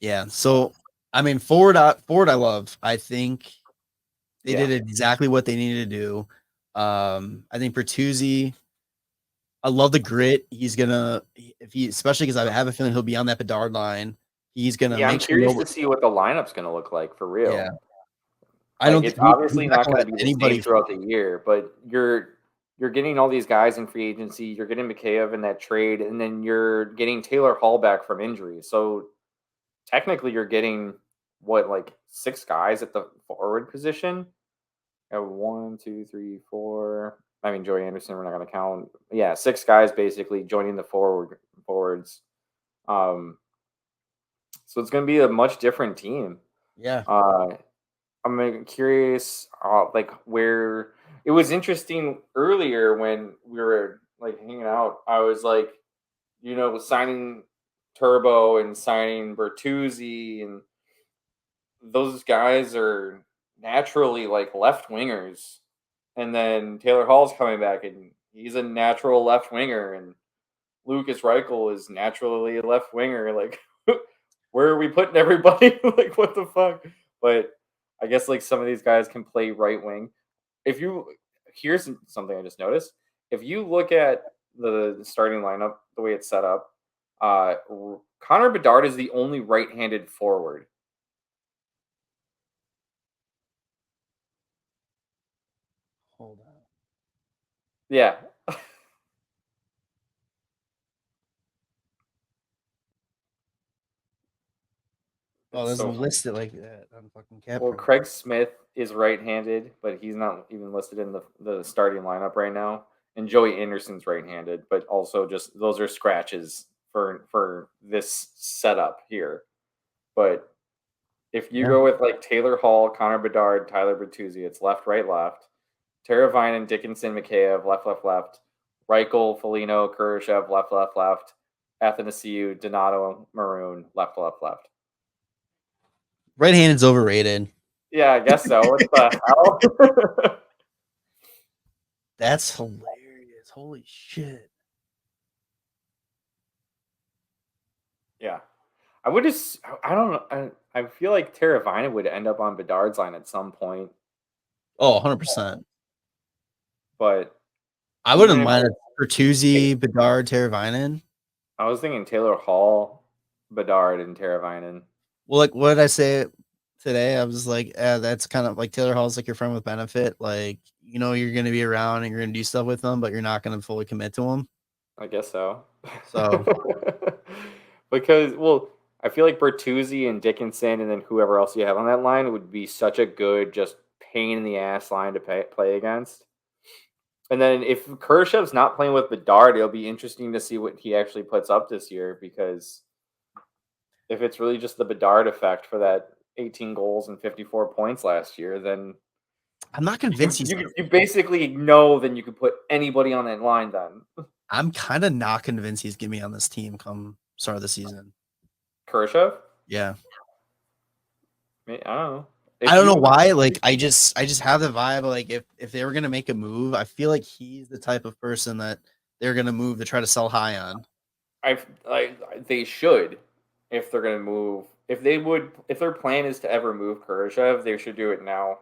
Yeah, so I mean, forward I love. I think they did exactly what they needed to do. I think Bertuzzi, I love the grit. He's gonna, especially because I have a feeling he'll be on that Bedard line. He's gonna I'm make sure. curious to see what the lineup's gonna look like for real. Yeah, I don't. It's think obviously not going to be the same anybody throughout the year, but you're getting all these guys in free agency. You're getting Mikheyev in that trade, and then you're getting Taylor Hall back from injury. So technically, you're getting like 6 guys at the forward position. 1, 2, 3, 4. I mean, Joey Anderson, we're not going to count. Yeah, 6 guys basically joining the forwards. So it's going to be a much different team. Yeah. I'm curious, like where it was interesting earlier when we were like hanging out. I was like, signing Turbo and signing Bertuzzi, and those guys are naturally like left wingers. And then Taylor Hall's coming back, and he's a natural left winger, and Lucas Reichel is naturally a left winger. Like, where are we putting everybody? Like, what the fuck? But I guess like some of these guys can play right wing. Here's something I just noticed. If you look at the starting lineup, the way it's set up, Connor Bedard is the only right-handed forward. Hold on. Yeah. Oh, it doesn't list it like that on fucking cap. Well, Craig Smith is right-handed, but he's not even listed in the starting lineup right now. And Joey Anderson's right-handed, but also just those are scratches for this setup here. But if you go with like Taylor Hall, Connor Bedard, Tyler Bertuzzi, it's left, right, left. Teravainen, Dickinson, Mikheyev, left, left, left. Reichel, Foligno, Kurashev, left, left, left. Athanasiou, Donato, Maroon, left, left, left. Right-handed's overrated. Yeah, I guess so. What the hell? That's hilarious. Holy shit. Yeah. I don't know. I feel like Teravainen would end up on Bedard's line at some point. Oh, 100%. But I wouldn't mind Bertuzzi, Bedard, Teravainen. I was thinking Taylor Hall, Bedard, and Teravainen. Well, like, what did I say today? I was like, that's kind of like Taylor Hall's like your friend with benefit. Like, you're going to be around and you're going to do stuff with them, but you're not going to fully commit to them. I guess so. So, because, I feel like Bertuzzi and Dickinson and then whoever else you have on that line would be such a good, just pain in the ass line to play against. And then if Kurashev's not playing with Bedard, it'll be interesting to see what he actually puts up this year, because if it's really just the Bedard effect for that 18 goals and 54 points last year, then I'm not convinced you basically know then you could put anybody on that line then. I'm kind of not convinced he's going to be on this team come start of the season. Kurashev? Yeah. I don't know. I don't know why. Like, I just have the vibe. Like, if they were going to make a move, I feel like he's the type of person that they're going to move to try to sell high on. They should, if they're going to move. If their plan is to ever move Kurashev, they should do it now.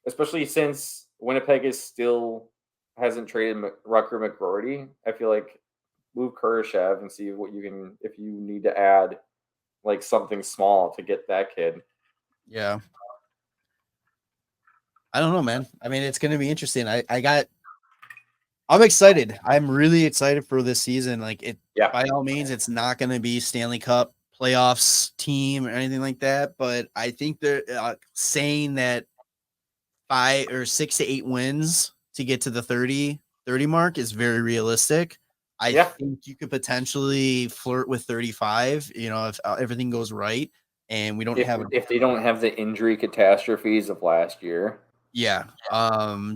Especially since Winnipeg hasn't traded Rucker McGroarty. I feel like move Kurashev and see what you can, if you need to add like something small to get that kid. Yeah. I don't know, man. I mean, it's going to be interesting. I'm excited. I'm really excited for this season. Like, by all means, it's not going to be Stanley Cup playoffs team or anything like that. But I think they're saying that 5 or 6 to 8 wins to get to the 30 mark is very realistic. I think you could potentially flirt with 35, if everything goes right. and we don't if they don't have the injury catastrophes of last year. Yeah,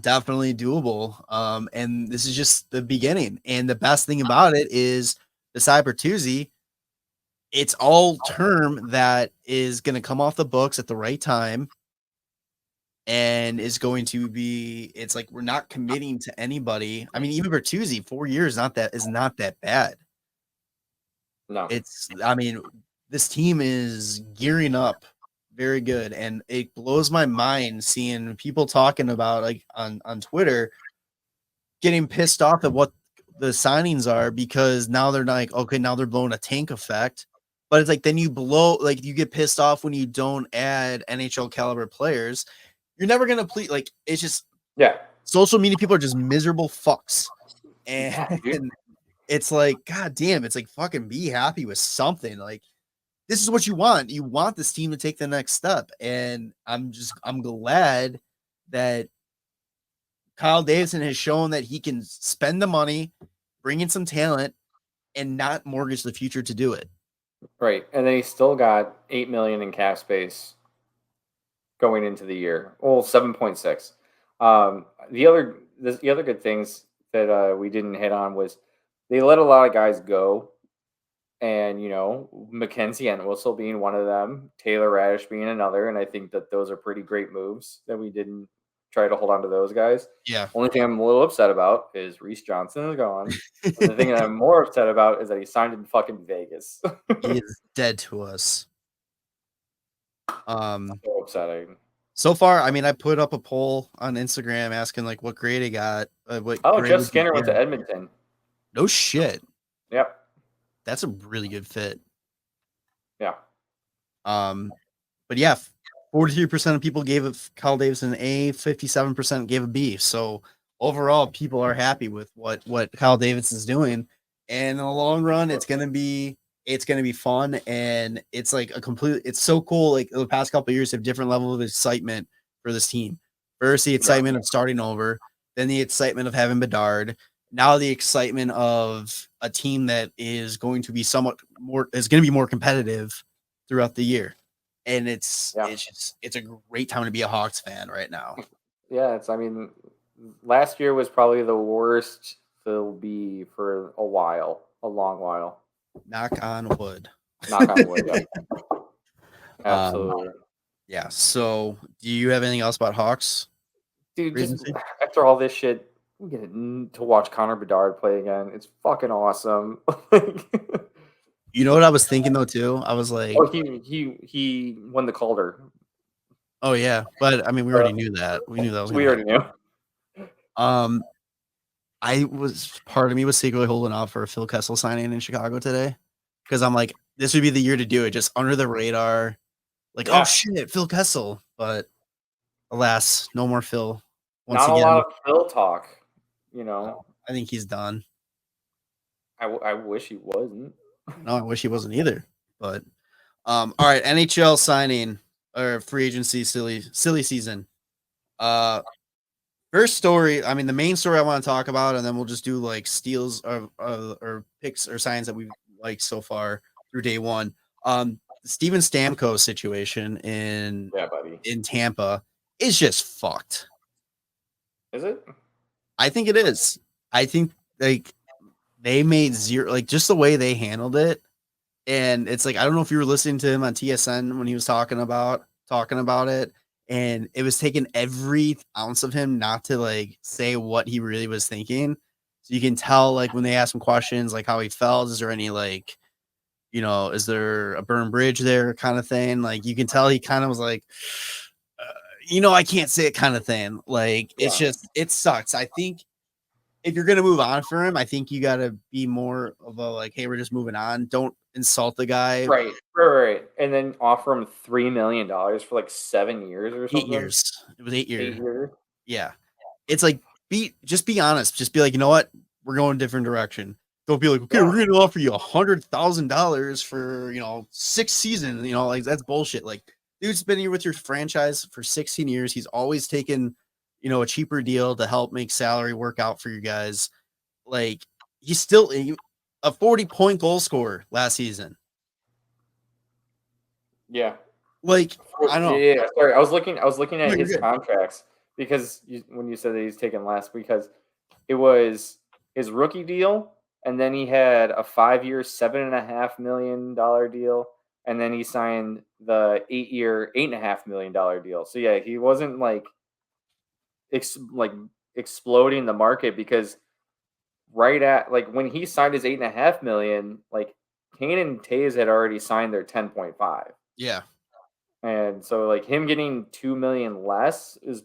definitely doable. And this is just the beginning. And the best thing about it is the Cyber Tuesday. It's all term that is going to come off the books at the right time, and is going to be. It's like we're not committing to anybody. I mean, even for Tuesday, 4 years is not that bad. No, I mean, this team is gearing up very good, and it blows my mind seeing people talking about, like, on Twitter, getting pissed off at what the signings are, because now they're not like, okay, now they're blowing a tank effect. But it's like, then you get pissed off when you don't add NHL caliber players. You're never gonna please, like, it's just, yeah, social media people are just miserable fucks. yeah, And dude. it's like, god damn, it's like, fucking be happy with something. Like, this is what you want. You want this team to take the next step. And I'm glad that Kyle Davidson has shown that he can spend the money, bring in some talent, and not mortgage the future to do it. Right, and then he still got $8 million in cap space going into the year. Well, 7.6. The other good things that we didn't hit on was they let a lot of guys go, and Mackenzie Entwistle being one of them, Taylor Radish being another, and I think that those are pretty great moves that we didn't try to hold on to those guys. Yeah. Only thing I'm a little upset about is Reese Johnson is gone. And the thing that I'm more upset about is that he signed in fucking Vegas. He is dead to us. So upsetting. So far, I mean, I put up a poll on Instagram asking, like, what grade he got. Jeff Skinner went to Edmonton. No shit. Yep. That's a really good fit. Yeah. But yeah, 43% of people gave Kyle Davidson an A, 57% gave a B. So overall, people are happy with what Kyle Davidson's doing. And in the long run, it's gonna be fun, and it's like it's so cool. Like, the past couple of years have different level of excitement for this team. First, the excitement of starting over, then the excitement of having Bedard. Now the excitement of a team that is going to be more competitive throughout the year. And it's a great time to be a Hawks fan right now. Yeah, last year was probably the worst they'll be for a long while. Knock on wood. Knock on wood. Yeah. Absolutely. Yeah. So, do you have anything else about Hawks? Dude, just after all this shit, we get to watch Connor Bedard play again. It's fucking awesome. You know what I was thinking though too? I was like, he won the Calder. Oh yeah, but I mean, we already knew that. We knew that was. We already knew. Part of me was secretly holding out for a Phil Kessel signing in Chicago today, because I'm like, this would be the year to do it, just under the radar. Like, oh shit, Phil Kessel. But alas, no more Phil. Not a lot of Phil talk, I think he's done. I wish he wasn't. No, I wish he wasn't either. But all right, NHL signing or free agency silly season. First story, I mean, the main story I want to talk about, and then we'll just do like steals or picks or signs that we've liked so far through day one. Steven Stamkos situation in Tampa is just fucked. Is it? I think it is. I think like they made zero, like just the way they handled it. And it's like, I don't know if you were listening to him on TSN when he was talking about it, and it was taking every ounce of him not to like say what he really was thinking. So you can tell, like, when they ask him questions, like how he felt, is there any like, is there a burned bridge there kind of thing? Like, you can tell he kind of was like, I can't say it kind of thing. Like, it's just, it sucks. I think if you're going to move on for him, I think you got to be more of a like, hey, we're just moving on. Don't insult the guy. Right. And then offer him $3 million for like 7 years or something. 8 years. It was 8 years. 8 years. Yeah. It's like, be honest. Just be like, you know what? We're going a different direction. Don't be like, okay, we're going to offer you $100,000 for, 6 seasons. Like, that's bullshit. Like, dude's been here with your franchise for 16 years. He's always taken, a cheaper deal to help make salary work out for you guys. Like, he's still a 40-point goal scorer last season. Yeah. Like, I don't know. Yeah, sorry. I was looking at No, you're his good. contracts because when you said that he's taken less, because it was his rookie deal, and then he had a 5-year, $7.5 million deal, and then he signed the 8-year, $8.5 million deal. So yeah, he wasn't like like exploding the market because right at like when he signed his 8.5 million, like Kane and Taves had already signed their 10.5. Yeah. And so like him getting 2 million less is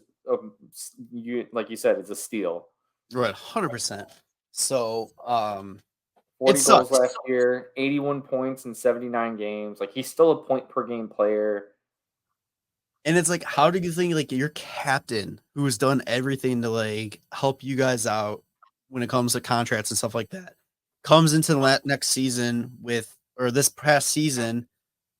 like you said, it's a steal. Right. 100%. So, 40 it goals sucks. last year, 81 points in 79 games. Like he's still a point per game player. And it's like, how do you think like your captain who has done everything to like help you guys out when it comes to contracts and stuff like that comes into the next season or this past season?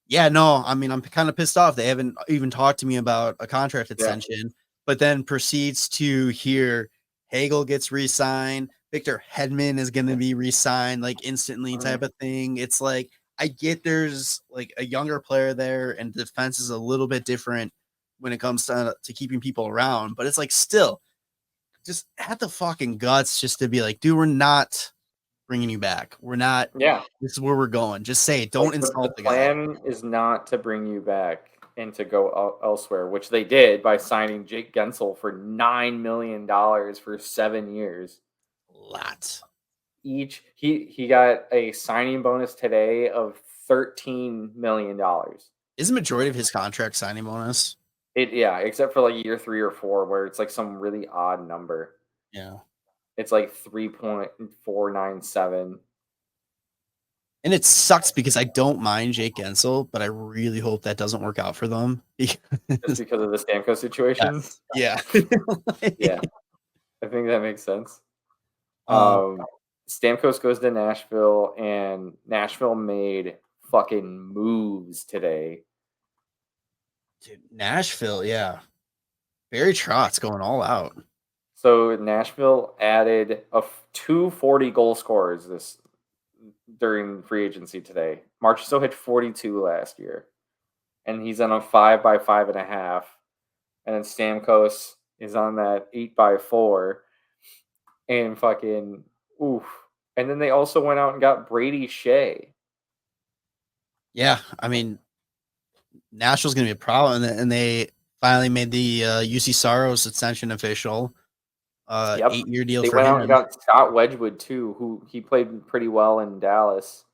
Yeah, no, I mean, I'm kind of pissed off. They haven't even talked to me about a contract Yeah. extension, but then proceeds to hear Hagel gets re-signed, Victor Hedman is going to be re-signed like instantly type of thing. It's like, I get there's like a younger player there and defense is a little bit different when it comes to keeping people around, but it's like still just have the fucking guts just to be like, dude, we're not bringing you back. We're not. Yeah. This is where we're going. Just say it. Don't Like, insult the the guy. plan is not to bring you back and to go elsewhere, which they did by signing Jake Gensel for $9 million for 7 years. Lots. He got a signing bonus today of $13 million. Is the majority of his contract signing bonus? Yeah, except for like year 3 or 4, where it's like some really odd number. Yeah. It's like 3.497. And it sucks because I don't mind Jake Gensel, but I really hope that doesn't work out for them. Just because of the Stamkos situation. Yes. Yeah. Yeah. I think that makes sense. Um, Stamkos goes to Nashville, and Nashville made fucking moves today. Dude, Nashville, yeah. Barry Trotz going all out. So Nashville added 240 goal scorers during free agency today. Marchessault hit 42 last year, and he's on a 5x5.5. And then Stamkos is on that 8x4, and fucking oof. And then they also went out and got Brady Shea. Yeah, I mean, Nashville's going to be a problem, and they finally made the UC Saros extension official. 8-year deal They for went him. out and got Scott Wedgwood too, who he played pretty well in Dallas,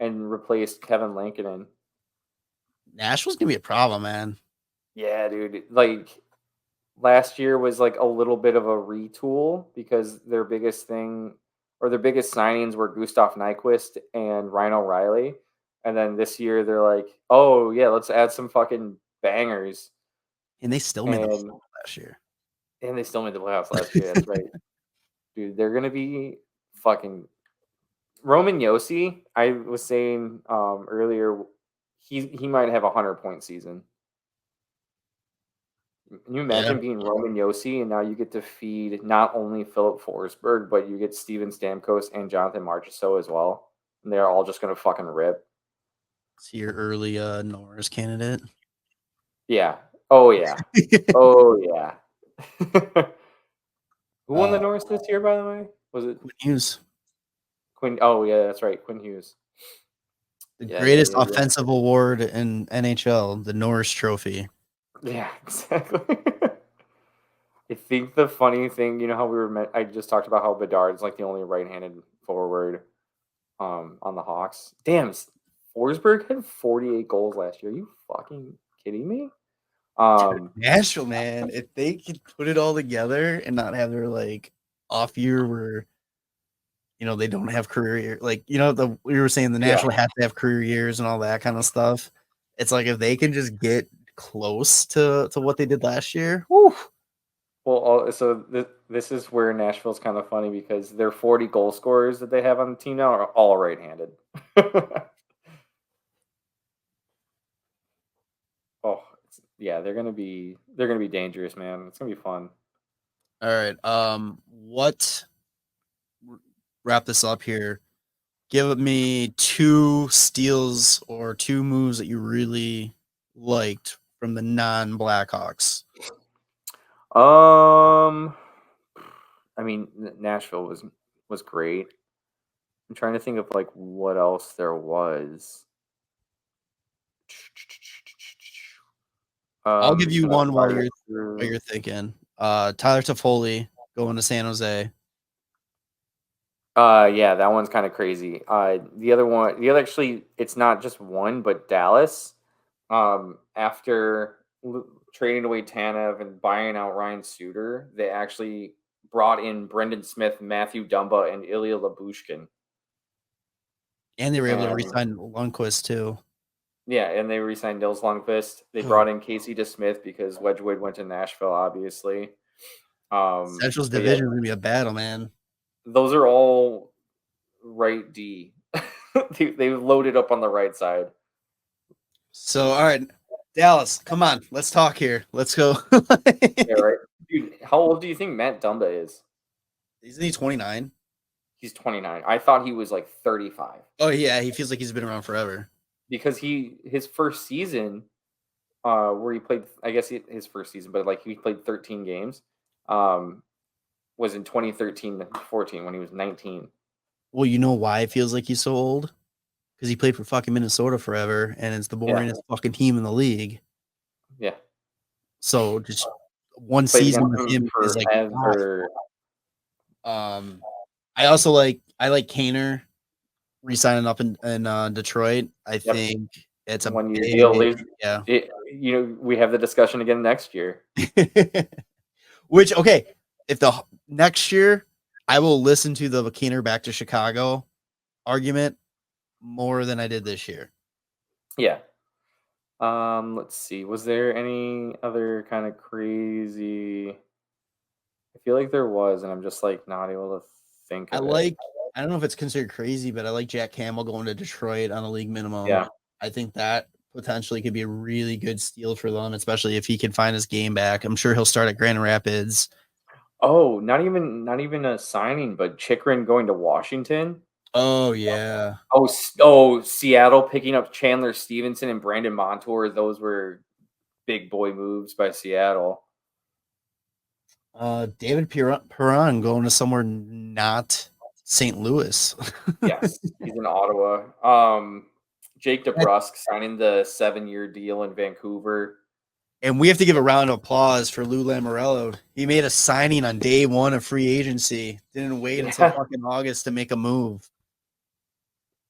and replaced Kevin Lankinen. Nashville's going to be a problem, man. Yeah, dude. Like last year was like a little bit of a retool because their biggest signings were Gustav Nyquist and Ryan O'Reilly. And then this year they're like, oh yeah, let's add some fucking bangers. And they still made the playoffs last year. And they still made the playoffs last year. That's right. Dude, they're gonna be fucking Roman Yossi. I was saying earlier, he might have a 100-point season. Can you imagine being Roman Yossi, and now you get to feed not only Philip Forsberg, but you get Steven Stamkos and Jonathan Marchessault as well, and they're all just gonna fucking rip. Is your early Norris candidate? Yeah. Oh yeah. Oh yeah. Who won the Norris this year, by the way? Was it Quinn Hughes? Oh yeah, that's right, Quinn Hughes. The greatest offensive award in NHL, the Norris Trophy. Yeah, exactly. I think the funny thing, you know how I just talked about how Bedard's like the only right-handed forward on the Hawks. Damn, Forsberg had 48 goals last year. Are you fucking kidding me? Nashville, man, if they could put it all together and not have their like off year where they don't have career year, like we were saying the Nashville have to have career years and all that kind of stuff. It's like if they can just get close to what they did last year. Whew. Well, so this is where Nashville's kind of funny because their 40 goal scorers that they have on the team now are all right-handed. Oh, yeah, they're gonna be dangerous, man. It's gonna be fun. All right. Wrap this up here. Give me 2 steals or 2 moves that you really liked from the non-Blackhawks? I mean, Nashville was great. I'm trying to think of like what else there was. I'll give you so one while that's you're thinking. Tyler Toffoli going to San Jose. Yeah, that one's kind of crazy. Actually, it's not just one, but Dallas. After trading away Tanev and buying out Ryan Suter, they actually brought in Brendan Smith, Matthew Dumba, and Ilya Labushkin. And they were able to re-sign Lundqvist too. Yeah, and they re-signed Nils Lundqvist. They brought in Casey DeSmith because Wedgwood went to Nashville, obviously. Central's division is going to be a battle, man. Those are all right D. they loaded up on the right side. So, all right, Dallas, come on. Let's talk here. Let's go. Yeah, right. Dude, how old do you think Matt Dumba is? Isn't he 29? He's 29. I thought he was like 35. Oh, yeah. He feels like he's been around forever. Because his first season, where he played, I guess his first season, but like he played 13 games, was in 2013-14 when he was 19. Well, you know why it feels like he's so old? Because he played for fucking Minnesota forever, and it's the boringest fucking team in the league. Yeah. So just one season with him is like. I also like Kaner re-signing up in Detroit. I think it's a 1 year deal. Yeah. We have the discussion again next year. Which, okay, if the next year I will listen to the Kaner back to Chicago argument more than I did this year. Yeah. Let's see. Was there any other kind of crazy? I feel like there was, and I'm just like not able to think of it. I don't know if it's considered crazy, but I like Jack Campbell going to Detroit on a league minimum. Yeah. I think that potentially could be a really good steal for them, especially if he can find his game back. I'm sure he'll start at Grand Rapids. Oh, not even a signing, but Chikrin going to Washington. Oh yeah. Oh, Seattle picking up Chandler Stevenson and Brandon Montour. Those were big boy moves by Seattle. David Perron going to somewhere not St. Louis. Yes, he's in Ottawa. Jake DeBrusk signing the 7-year deal in Vancouver. And we have to give a round of applause for Lou Lamoriello. He made a signing on day one of free agency. Didn't wait until fucking August to make a move.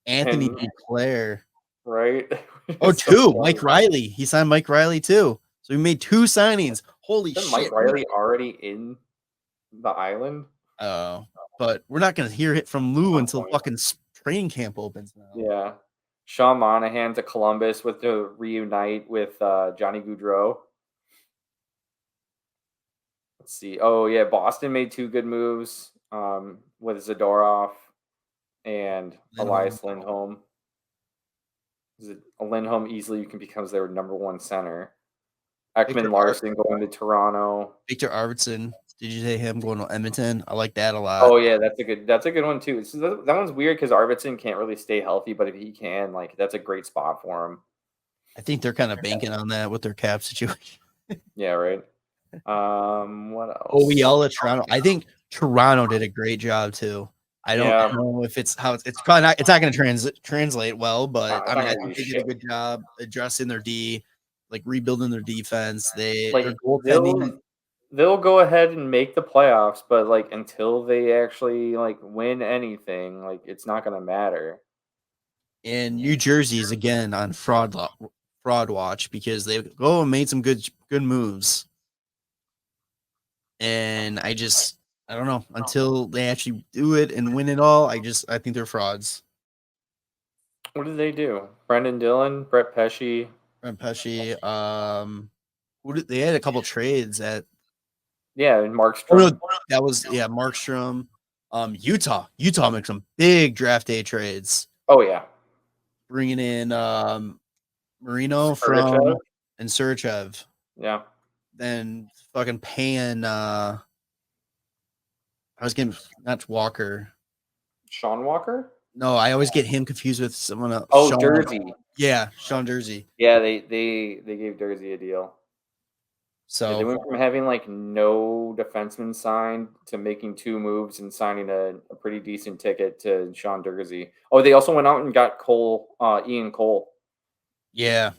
Anthony Duclair. Right? Oh, two. Mike Riley. He signed Mike Riley too. So we made 2 signings. Holy shit. Mike Riley already in the island? Oh, but we're not going to hear it from Lou until fucking training camp opens now. Yeah. Sean Monahan to Columbus to reunite with Johnny Gaudreau. Let's see. Oh, yeah. Boston made 2 good moves with Zadorov and Elias Lindholm. Lindholm easily becomes their number 1 center. Ekman Larson going to Toronto. Victor Arvidsson. Did you say him going to Edmonton? I like that a lot. Oh yeah, that's a good one too. So that one's weird because Arvidsson can't really stay healthy, but if he can, like that's a great spot for him. I think they're kind of banking on that with their cap situation. Yeah, right. What else? Oh, we yell at Toronto. I think Toronto did a great job too. I don't know if it's how it's probably not. It's not going to translate well, but I mean, I think they did a good job addressing their D, like rebuilding their defense. Their goaltending. They'll go ahead and make the playoffs, but like until they actually like win anything, like it's not going to matter. And New Jersey's again on fraud watch because they go and made some good moves. And I don't know until they actually do it and win it all. I think they're frauds. What did they do? Brendan Dillon, Brett Pesce. They had a couple trades at. Yeah, and Markstrom. Oh, no, that was Markstrom. Utah makes some big draft day trades. Oh yeah, bringing in Marino from and Serchev. Yeah. Then fucking paying. I was getting not Walker. Sean Walker. No, I always get him confused with someone else. Oh, Jersey. Yeah, Sean Durzi. Yeah, they gave Durzi a deal. So yeah, they went from having like no defenseman signed to making 2 moves and signing a pretty decent ticket to Sean Durzi. Oh, they also went out and got Ian Cole. yeah,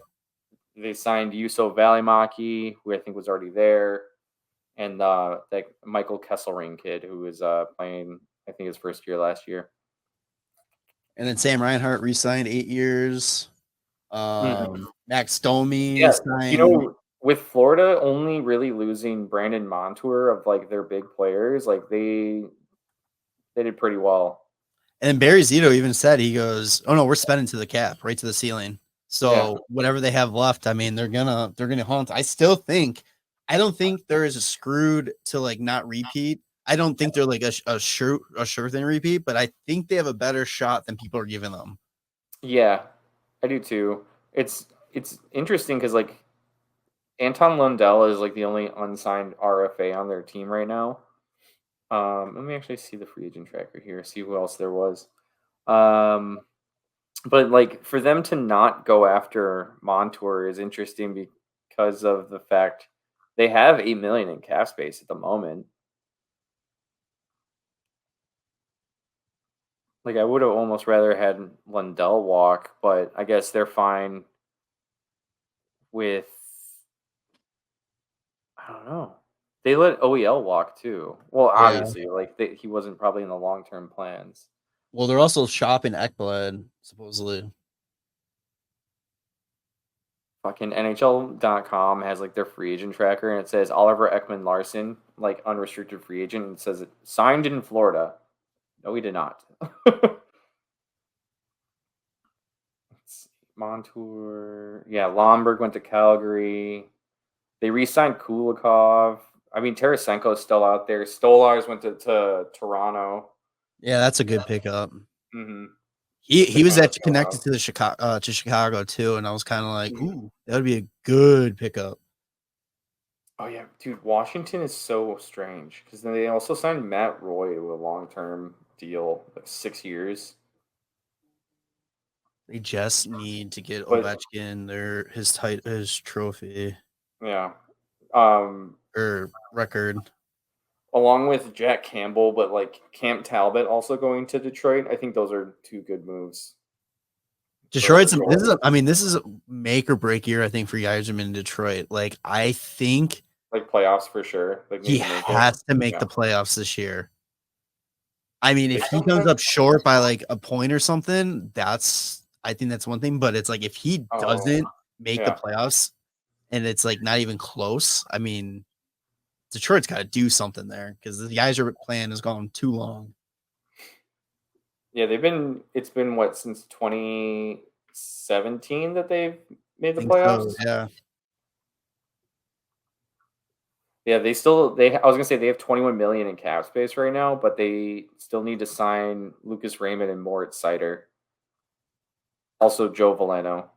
They signed Juuso Välimäki, who I think was already there, and that Michael Kesselring kid who was playing, I think, his first year last year. and then Sam Reinhart re-signed 8 years. Max Domi Yeah, signed. with Florida only really losing Brandon Montour of like their big players, like they did pretty well. And Barry Zito even said, he goes, "Oh no, we're spending to the cap, right to the ceiling. So whatever they have left, I mean, they're gonna hunt." I don't think there is a screwed to like not repeat. I don't think they're like a sure thing repeat, but I think they have a better shot than people are giving them. Yeah, I do too. It's interesting because like Anton Lundell is like the only unsigned RFA on their team right now. Let me actually see the free agent tracker here, see who else there was. But like for them to not go after Montour is interesting because of the fact they have $8 million in cap space at the moment. Like I would have almost rather had Lundell walk, but I guess they're fine with, I don't know. They let OEL walk too. Well, Yeah. obviously, like he wasn't probably in the long-term plans. Well, they're also shopping Ekblad, supposedly. Fucking NHL.com has like their free agent tracker, and it says Oliver Ekman Larson, like unrestricted free agent, and it says it signed in Florida. No, he did not. Montour. Yeah, Lomberg went to Calgary. They re-signed Kulikov. I mean, Tarasenko's still out there. Stolarz went to Toronto. Yeah, that's a good pickup. Mm-hmm. He was actually connected to the Chicago too, and I was kind of like, ooh, that would be a good pickup. Oh yeah, dude, Washington is so strange because then they also signed Matt Roy to a long-term deal, like 6 years. They just need to get But Ovechkin his trophy yeah, or record. along with Jack Campbell, but like Camp Talbot also going to Detroit. I think those are 2 good moves. Detroit's this is a make or break year, I think, for Yzerman in Detroit. Like, I think like playoffs for sure. Like he has to make the playoffs this year. I mean, if he comes up short by like a point or something, I think that's one thing. But it's like if he doesn't make the playoffs and it's like not even close, I mean, Detroit's got to do something there because the Yzer plan has gone too long. Yeah, it's been what, since 2017 that they've made the playoffs? So, yeah. Yeah, I was gonna say they have 21 million in cap space right now, but they still need to sign Lucas Raymond and Moritz Seider. Also Joe Veleno.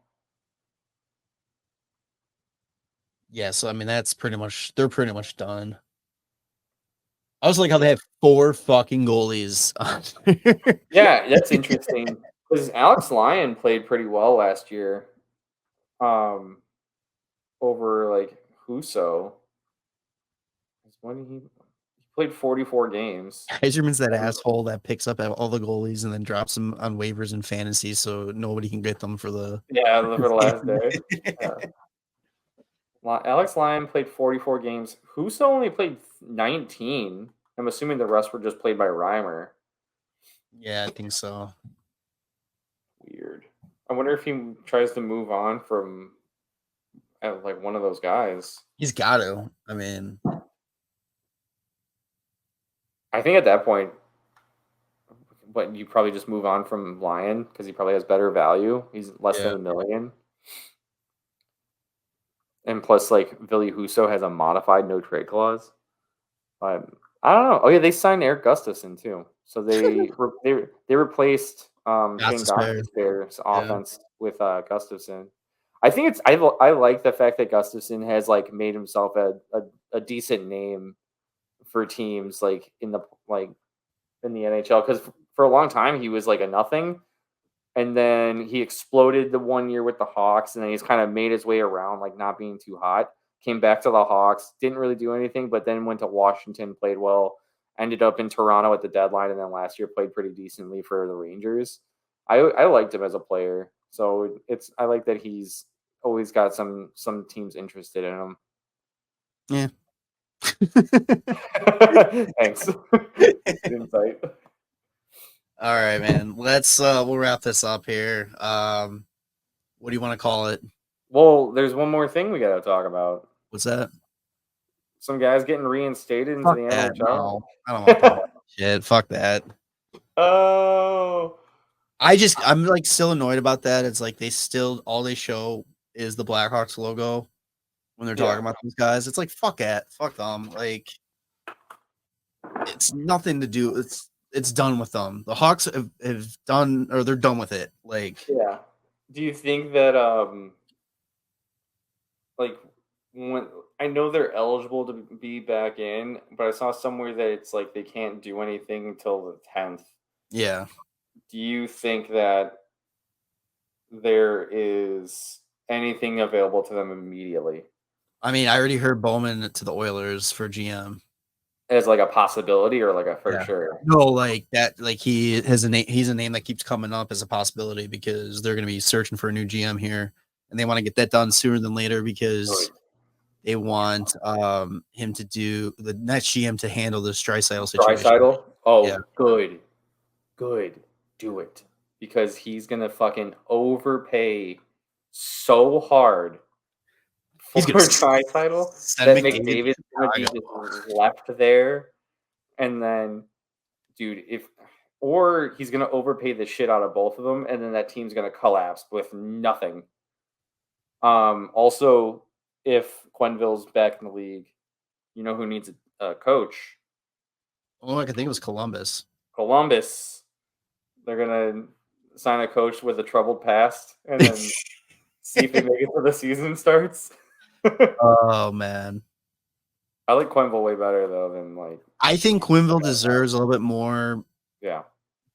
Yeah, so I mean they're pretty much done. I was like how they have 4 fucking goalies. Yeah, that's interesting. Because Alex Lyon played pretty well last year. Over like Husso. When he played 44 games. Yzerman's that asshole that picks up all the goalies and then drops them on waivers in fantasy so nobody can get them for the last day. Yeah. Alex Lyon played 44 games. Husso only played 19. I'm assuming the rest were just played by Reimer. Yeah, I think so. Weird. I wonder if he tries to move on from like one of those guys. He's got to. I mean, I think at that point, but you probably just move on from Lyon because he probably has better value. He's less than $1 million. And plus, like, Ville Husso has a modified no trade clause. But I don't know. Oh yeah, they signed Eric Gustafson too. So they replaced Shane Gostisbehere's offense with Gustafson. I think I like the fact that Gustafson has like made himself a decent name for teams like in the NHL because for a long time he was like a nothing. And then he exploded the 1 year with the Hawks, and then he's kind of made his way around, like not being too hot. Came back to the Hawks, didn't really do anything, but then went to Washington, played well, ended up in Toronto at the deadline, and then last year played pretty decently for the Rangers. I liked him as a player, so I like that he's always got some teams interested in him. Yeah. Thanks. Insight. All right, man. We'll wrap this up here. What do you want to call it? Well, there's one more thing we got to talk about. What's that? Some guys getting reinstated into the NHL. No, I don't want that shit. Fuck that. Oh. I'm like still annoyed about that. It's like all they show is the Blackhawks logo when they're talking about these guys. It's like fuck them. Like it's nothing to do. It's done with them. The Hawks have done, or they're done with it. Like, yeah. Do you think that like when I know they're eligible to be back in, but I saw somewhere that it's like they can't do anything until the 10th. Yeah. Do you think that there is anything available to them immediately? I mean, I already heard Bowman to the Oilers for GM. As like a possibility or like a for sure? No, like that, like he's a name that keeps coming up as a possibility because they're going to be searching for a new GM here, and they want to get that done sooner than later because they want him to do the next GM to handle this Draisaitl situation. Draisaitl? Oh, yeah. Good. Do it because he's gonna fucking overpay so hard. He's gonna Draisaitl that McDavid's gonna be just left there, and then, dude, or he's gonna overpay the shit out of both of them, and then that team's gonna collapse with nothing. Also, if Quenneville's back in the league, you know who needs a coach? Oh, I can think it was Columbus. They're gonna sign a coach with a troubled past, and then see if they make it till the season starts. Oh man, I like Quenneville way better though than like. I think Quenneville deserves a little bit more,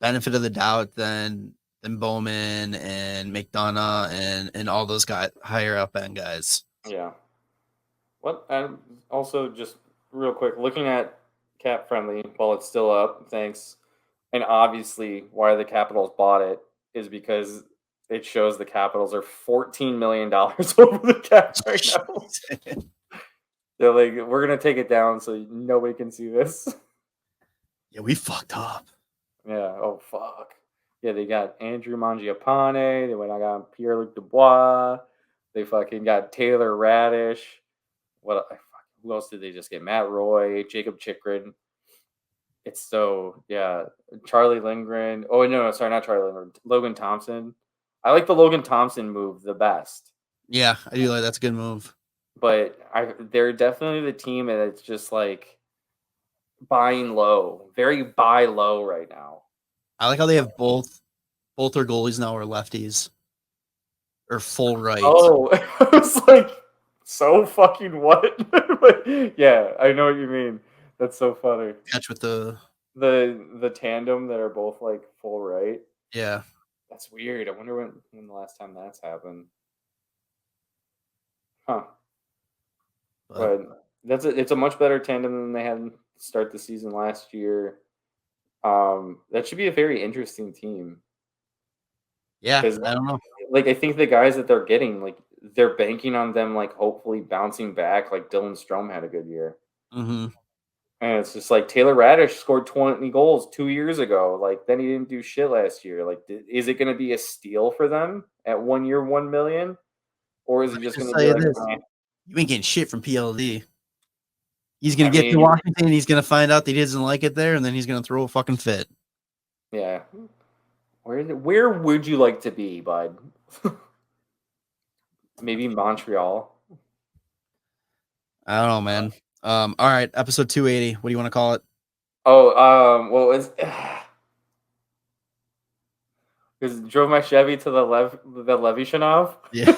benefit of the doubt than Bowman and McDonough and all those guys higher up end guys. Yeah. What? And also, just real quick, looking at Cap Friendly while it's still up. Thanks. And obviously, why the Capitals bought it is because it shows the Capitals are $14 million over the cap right now. They're like, we're going to take it down so nobody can see this. Yeah, we fucked up. Yeah. Oh, fuck. Yeah, they got Andrew Mangiapane. They went. I got Pierre-Luc Dubois. They fucking got Taylor Radish. Who else did they just get? Matt Roy, Jacob Chikrin. It's so, Charlie Lindgren. Oh, no, sorry, not Charlie Lindgren. Logan Thompson. I like the Logan Thompson move the best. Yeah, I do like that's a good move. But they're definitely the team that's just like buying low, very buy low right now. I like how they have both their goalies now are lefties or full right. Oh, I was like, so fucking what? But yeah, I know what you mean. That's so funny. Catch with the tandem that are both like full right. Yeah, that's weird. I wonder when the last time that's happened. Huh? But it's a much better tandem than they had to start the season last year. That should be a very interesting team. Yeah, I don't know. Like, I think the guys that they're getting, like, they're banking on them, like, hopefully bouncing back. Like, Dylan Strome had a good year. Mm-hmm. And it's just like Taylor Radish scored 20 goals 2 years ago. Like, then he didn't do shit last year. Like, is it going to be a steal for them at 1 year, $1 million? Or is it just going to be like, you ain't getting shit from PLD. He's going to get to Washington and he's going to find out that he doesn't like it there, and then he's going to throw a fucking fit. Yeah. Where would you like to be, bud? Maybe Montreal. I don't know, man. All right, episode 280. What do you want to call it? Oh, well, it's because drove my Chevy to the Levshunov. Yeah.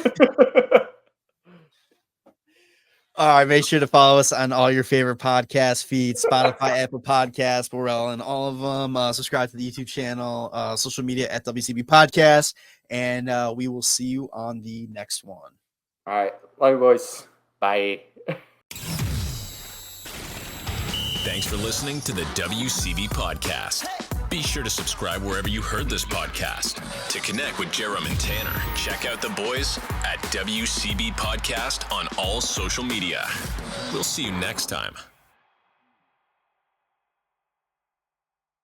All right, make sure to follow us on all your favorite podcast feeds, Spotify, Apple Podcasts. We're all in all of them. Subscribe to the YouTube channel, social media at WCB Podcast, and we will see you on the next one. All right. Love you, boys. Bye. Thanks for listening to the WCB Podcast. Be sure to subscribe wherever you heard this podcast. To connect with Jerem and Tanner, check out the boys at WCB Podcast on all social media. We'll see you next time.